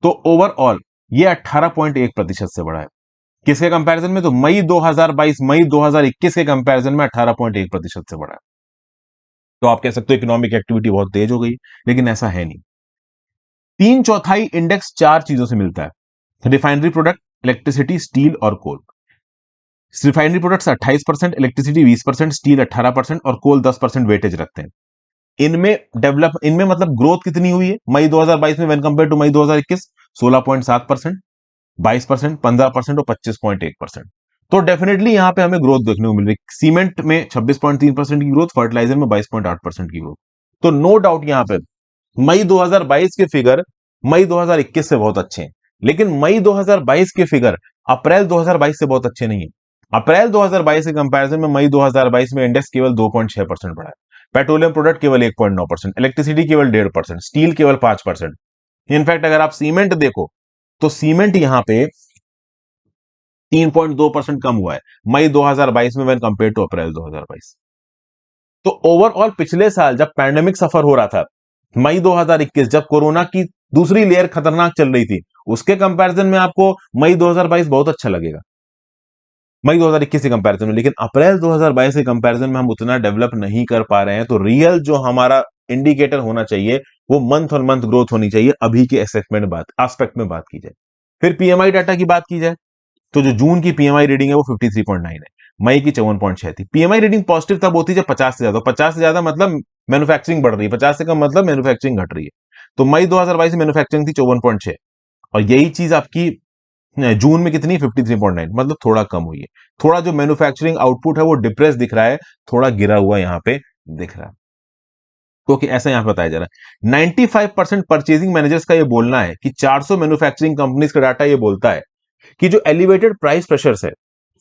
तो ओवरऑल ये 18.1% से बढ़ा है। किसके कंपैरिजन में, तो मई 2022 मई 2021 के कंपैरिजन में 18.1% से बढ़ा है। तो आप कह सकते हो इकोनॉमिक एक्टिविटी बहुत तेज हो गई, लेकिन ऐसा है नहीं। 3/4 इंडेक्स 4 चीजों से मिलता है, रिफाइनरी प्रोडक्ट, इलेक्ट्रिसिटी, स्टील और कोल। रिफाइनरी प्रोडक्ट्स 28%, इलेक्ट्रिसिटी 20%, स्टील 18% और कोल 10% वेटेज रखते हैं। इनमें मतलब ग्रोथ कितनी हुई है मई 2022 में व्हेन कंपेयर टू मई 2021, 16.7%, 22%, 15% और 25.1%। तो डेफिनेटली यहां पे हमें ग्रोथ देखने को मिल रही है। सीमेंट में 26.3% की ग्रोथ, फर्टिलाइजर में 22.8% की ग्रोथ। तो नो डाउट यहां पे मई 2022 के फिगर मई 2021 से बहुत अच्छे हैं, लेकिन मई 2022 के फिगर अप्रैल 2022 से बहुत अच्छे नहीं है। अप्रैल 2022 के कंपैरिजन में मई 2022 में इंडेक्स केवल 2.6% बढ़ा है। पेट्रोलियम प्रोडक्ट केवल 1.9%, इलेक्ट्रिसिटी केवल 1.5%, स्टील केवल 5%। इनफैक्ट अगर आप सीमेंट देखो, तो सीमेंट यहां पे 3.2% कम हुआ है मई 2022 में व्हेन कंपेयर टू अप्रैल 2022। तो ओवरऑल पिछले साल जब पैंडेमिक सफर हो रहा था, मई 2021 जब कोरोना की दूसरी लेयर खतरनाक चल रही थी, उसके कंपैरिजन में आपको मई 2022 बहुत अच्छा लगेगा, मई 2021 के कंपैरिजन में। लेकिन अप्रैल 2022 के कंपैरिजन में हम उतना डेवलप नहीं कर पा रहे हैं। तो रियल जो हमारा इंडिकेटर होना चाहिए, वो मंथ और मंथ ग्रोथ होनी चाहिए, अभी के एस्पेक्ट में बात की जाए। फिर पीएमआई डाटा की बात की जाए, तो जो जून की पीएमआई रीडिंग है वो 53.9 है, मई की 54.6 थी। पीएमआई रीडिंग पॉजिटिव तब होती है जब 50 से ज्यादा, 50 से ज्यादा मतलब मैन्युफैक्चरिंग बढ़ रही है, 50 से कम मतलब मैन्युफैक्चरिंग घट रही है। तो मई 2022 में मैन्युफैक्चरिंग थी 54.6, और यही चीज आपकी जून में कितनी, 53.9, मतलब थोड़ा कम हुई है। थोड़ा जो मैन्युफैक्चरिंग आउटपुट है वो डिप्रेस दिख रहा है, थोड़ा गिरा हुआ यहां पे दिख रहा है, क्योंकि ऐसा यहां बताया जा रहा है। 95% परचेजिंग मैनेजर्स का ये बोलना है कि 400 मैन्युफैक्चरिंग कंपनीज का डाटा ये बोलता है कि जो एलिवेटेड प्राइस प्रेशर्स है,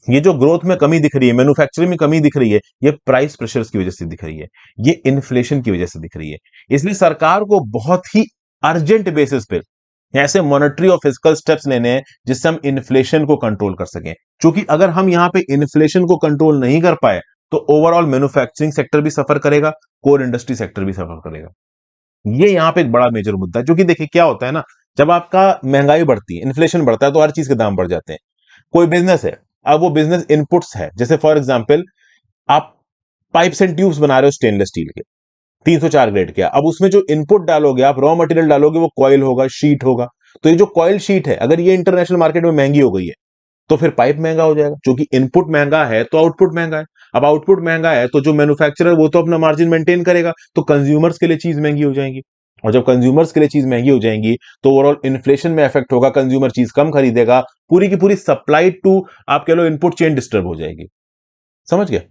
ये जो ग्रोथ में कमी दिख रही है, मैन्युफैक्चरिंग में कमी दिख रही है, ये प्राइस प्रेशर्स की वजह से दिख रही है, ये इन्फ्लेशन की वजह से दिख रही है। इसलिए सरकार को बहुत ही अर्जेंट बेसिस पे ऐसे मॉनेटरी और फिजिकल स्टेप्स लेने हैं जिससे हम इन्फ्लेशन को कंट्रोल कर सकें, क्योंकि अगर हम यहां पे इन्फ्लेशन को कंट्रोल नहीं कर पाए, तो ओवरऑल मैन्युफैक्चरिंग सेक्टर भी सफर करेगा, कोर इंडस्ट्री सेक्टर भी सफर करेगा। ये यहां पे एक बड़ा मेजर मुद्दा है, क्योंकि देखिए क्या होता है ना, जब आपका महंगाई बढ़ती है, इन्फ्लेशन बढ़ता है, तो हर चीज के दाम बढ़ जाते हैं। कोई बिजनेस है, अब वो बिजनेस इनपुट्स है, जैसे फॉर एग्जांपल आप पाइप्स एंड ट्यूब्स बना रहे हो स्टेनलेस स्टील के, 304 ग्रेड के, अब उसमें जो इनपुट डालोगे, आप रॉ मटेरियल डालोगे, वो कॉइल होगा, शीट होगा। तो ये जो कॉइल शीट है, अगर ये इंटरनेशनल मार्केट में महंगी हो गई है, तो फिर पाइप महंगा हो जाएगा, क्योंकि इनपुट महंगा है तो आउटपुट महंगा है। अब आउटपुट महंगा है तो जो मैन्युफैक्चरर वो तो अपना मार्जिन मेंटेन करेगा, तो कंज्यूमर्स के लिए चीज महंगी हो जाएगी, और जब कंज्यूमर्स के लिए चीज महंगी हो जाएंगी, तो ओवरऑल इन्फ्लेशन में इफेक्ट होगा, कंज्यूमर चीज कम खरीदेगा, पूरी की पूरी सप्लाई टू आप कह लो इनपुट चेन डिस्टर्ब हो जाएगी। समझ गए?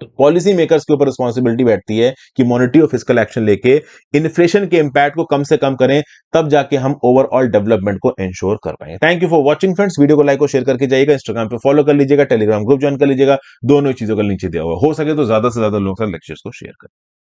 तो पॉलिसी मेकर्स के ऊपर रिस्पॉन्सिबिलिटी बैठती है कि मॉनेटरी और फिस्कल एक्शन लेके इन्फ्लेशन के इंपैक्ट को कम से कम करें, तब जाके हम ओवरऑल डेवलपमेंट को इंश्योर कर पाएंगे। Thank you for watching friends. Video को लाइक और शेयर करके जाइएगा, इंस्टाग्राम पे फॉलो कर लीजिएगा, टेलीग्राम ग्रुप ज्वाइन कर लीजिएगा। दोनों चीजों का नीचे दिया हुआ, हो सके तो ज्यादा से ज्यादा लोगों के साथ लेक्चर्स को शेयर करें।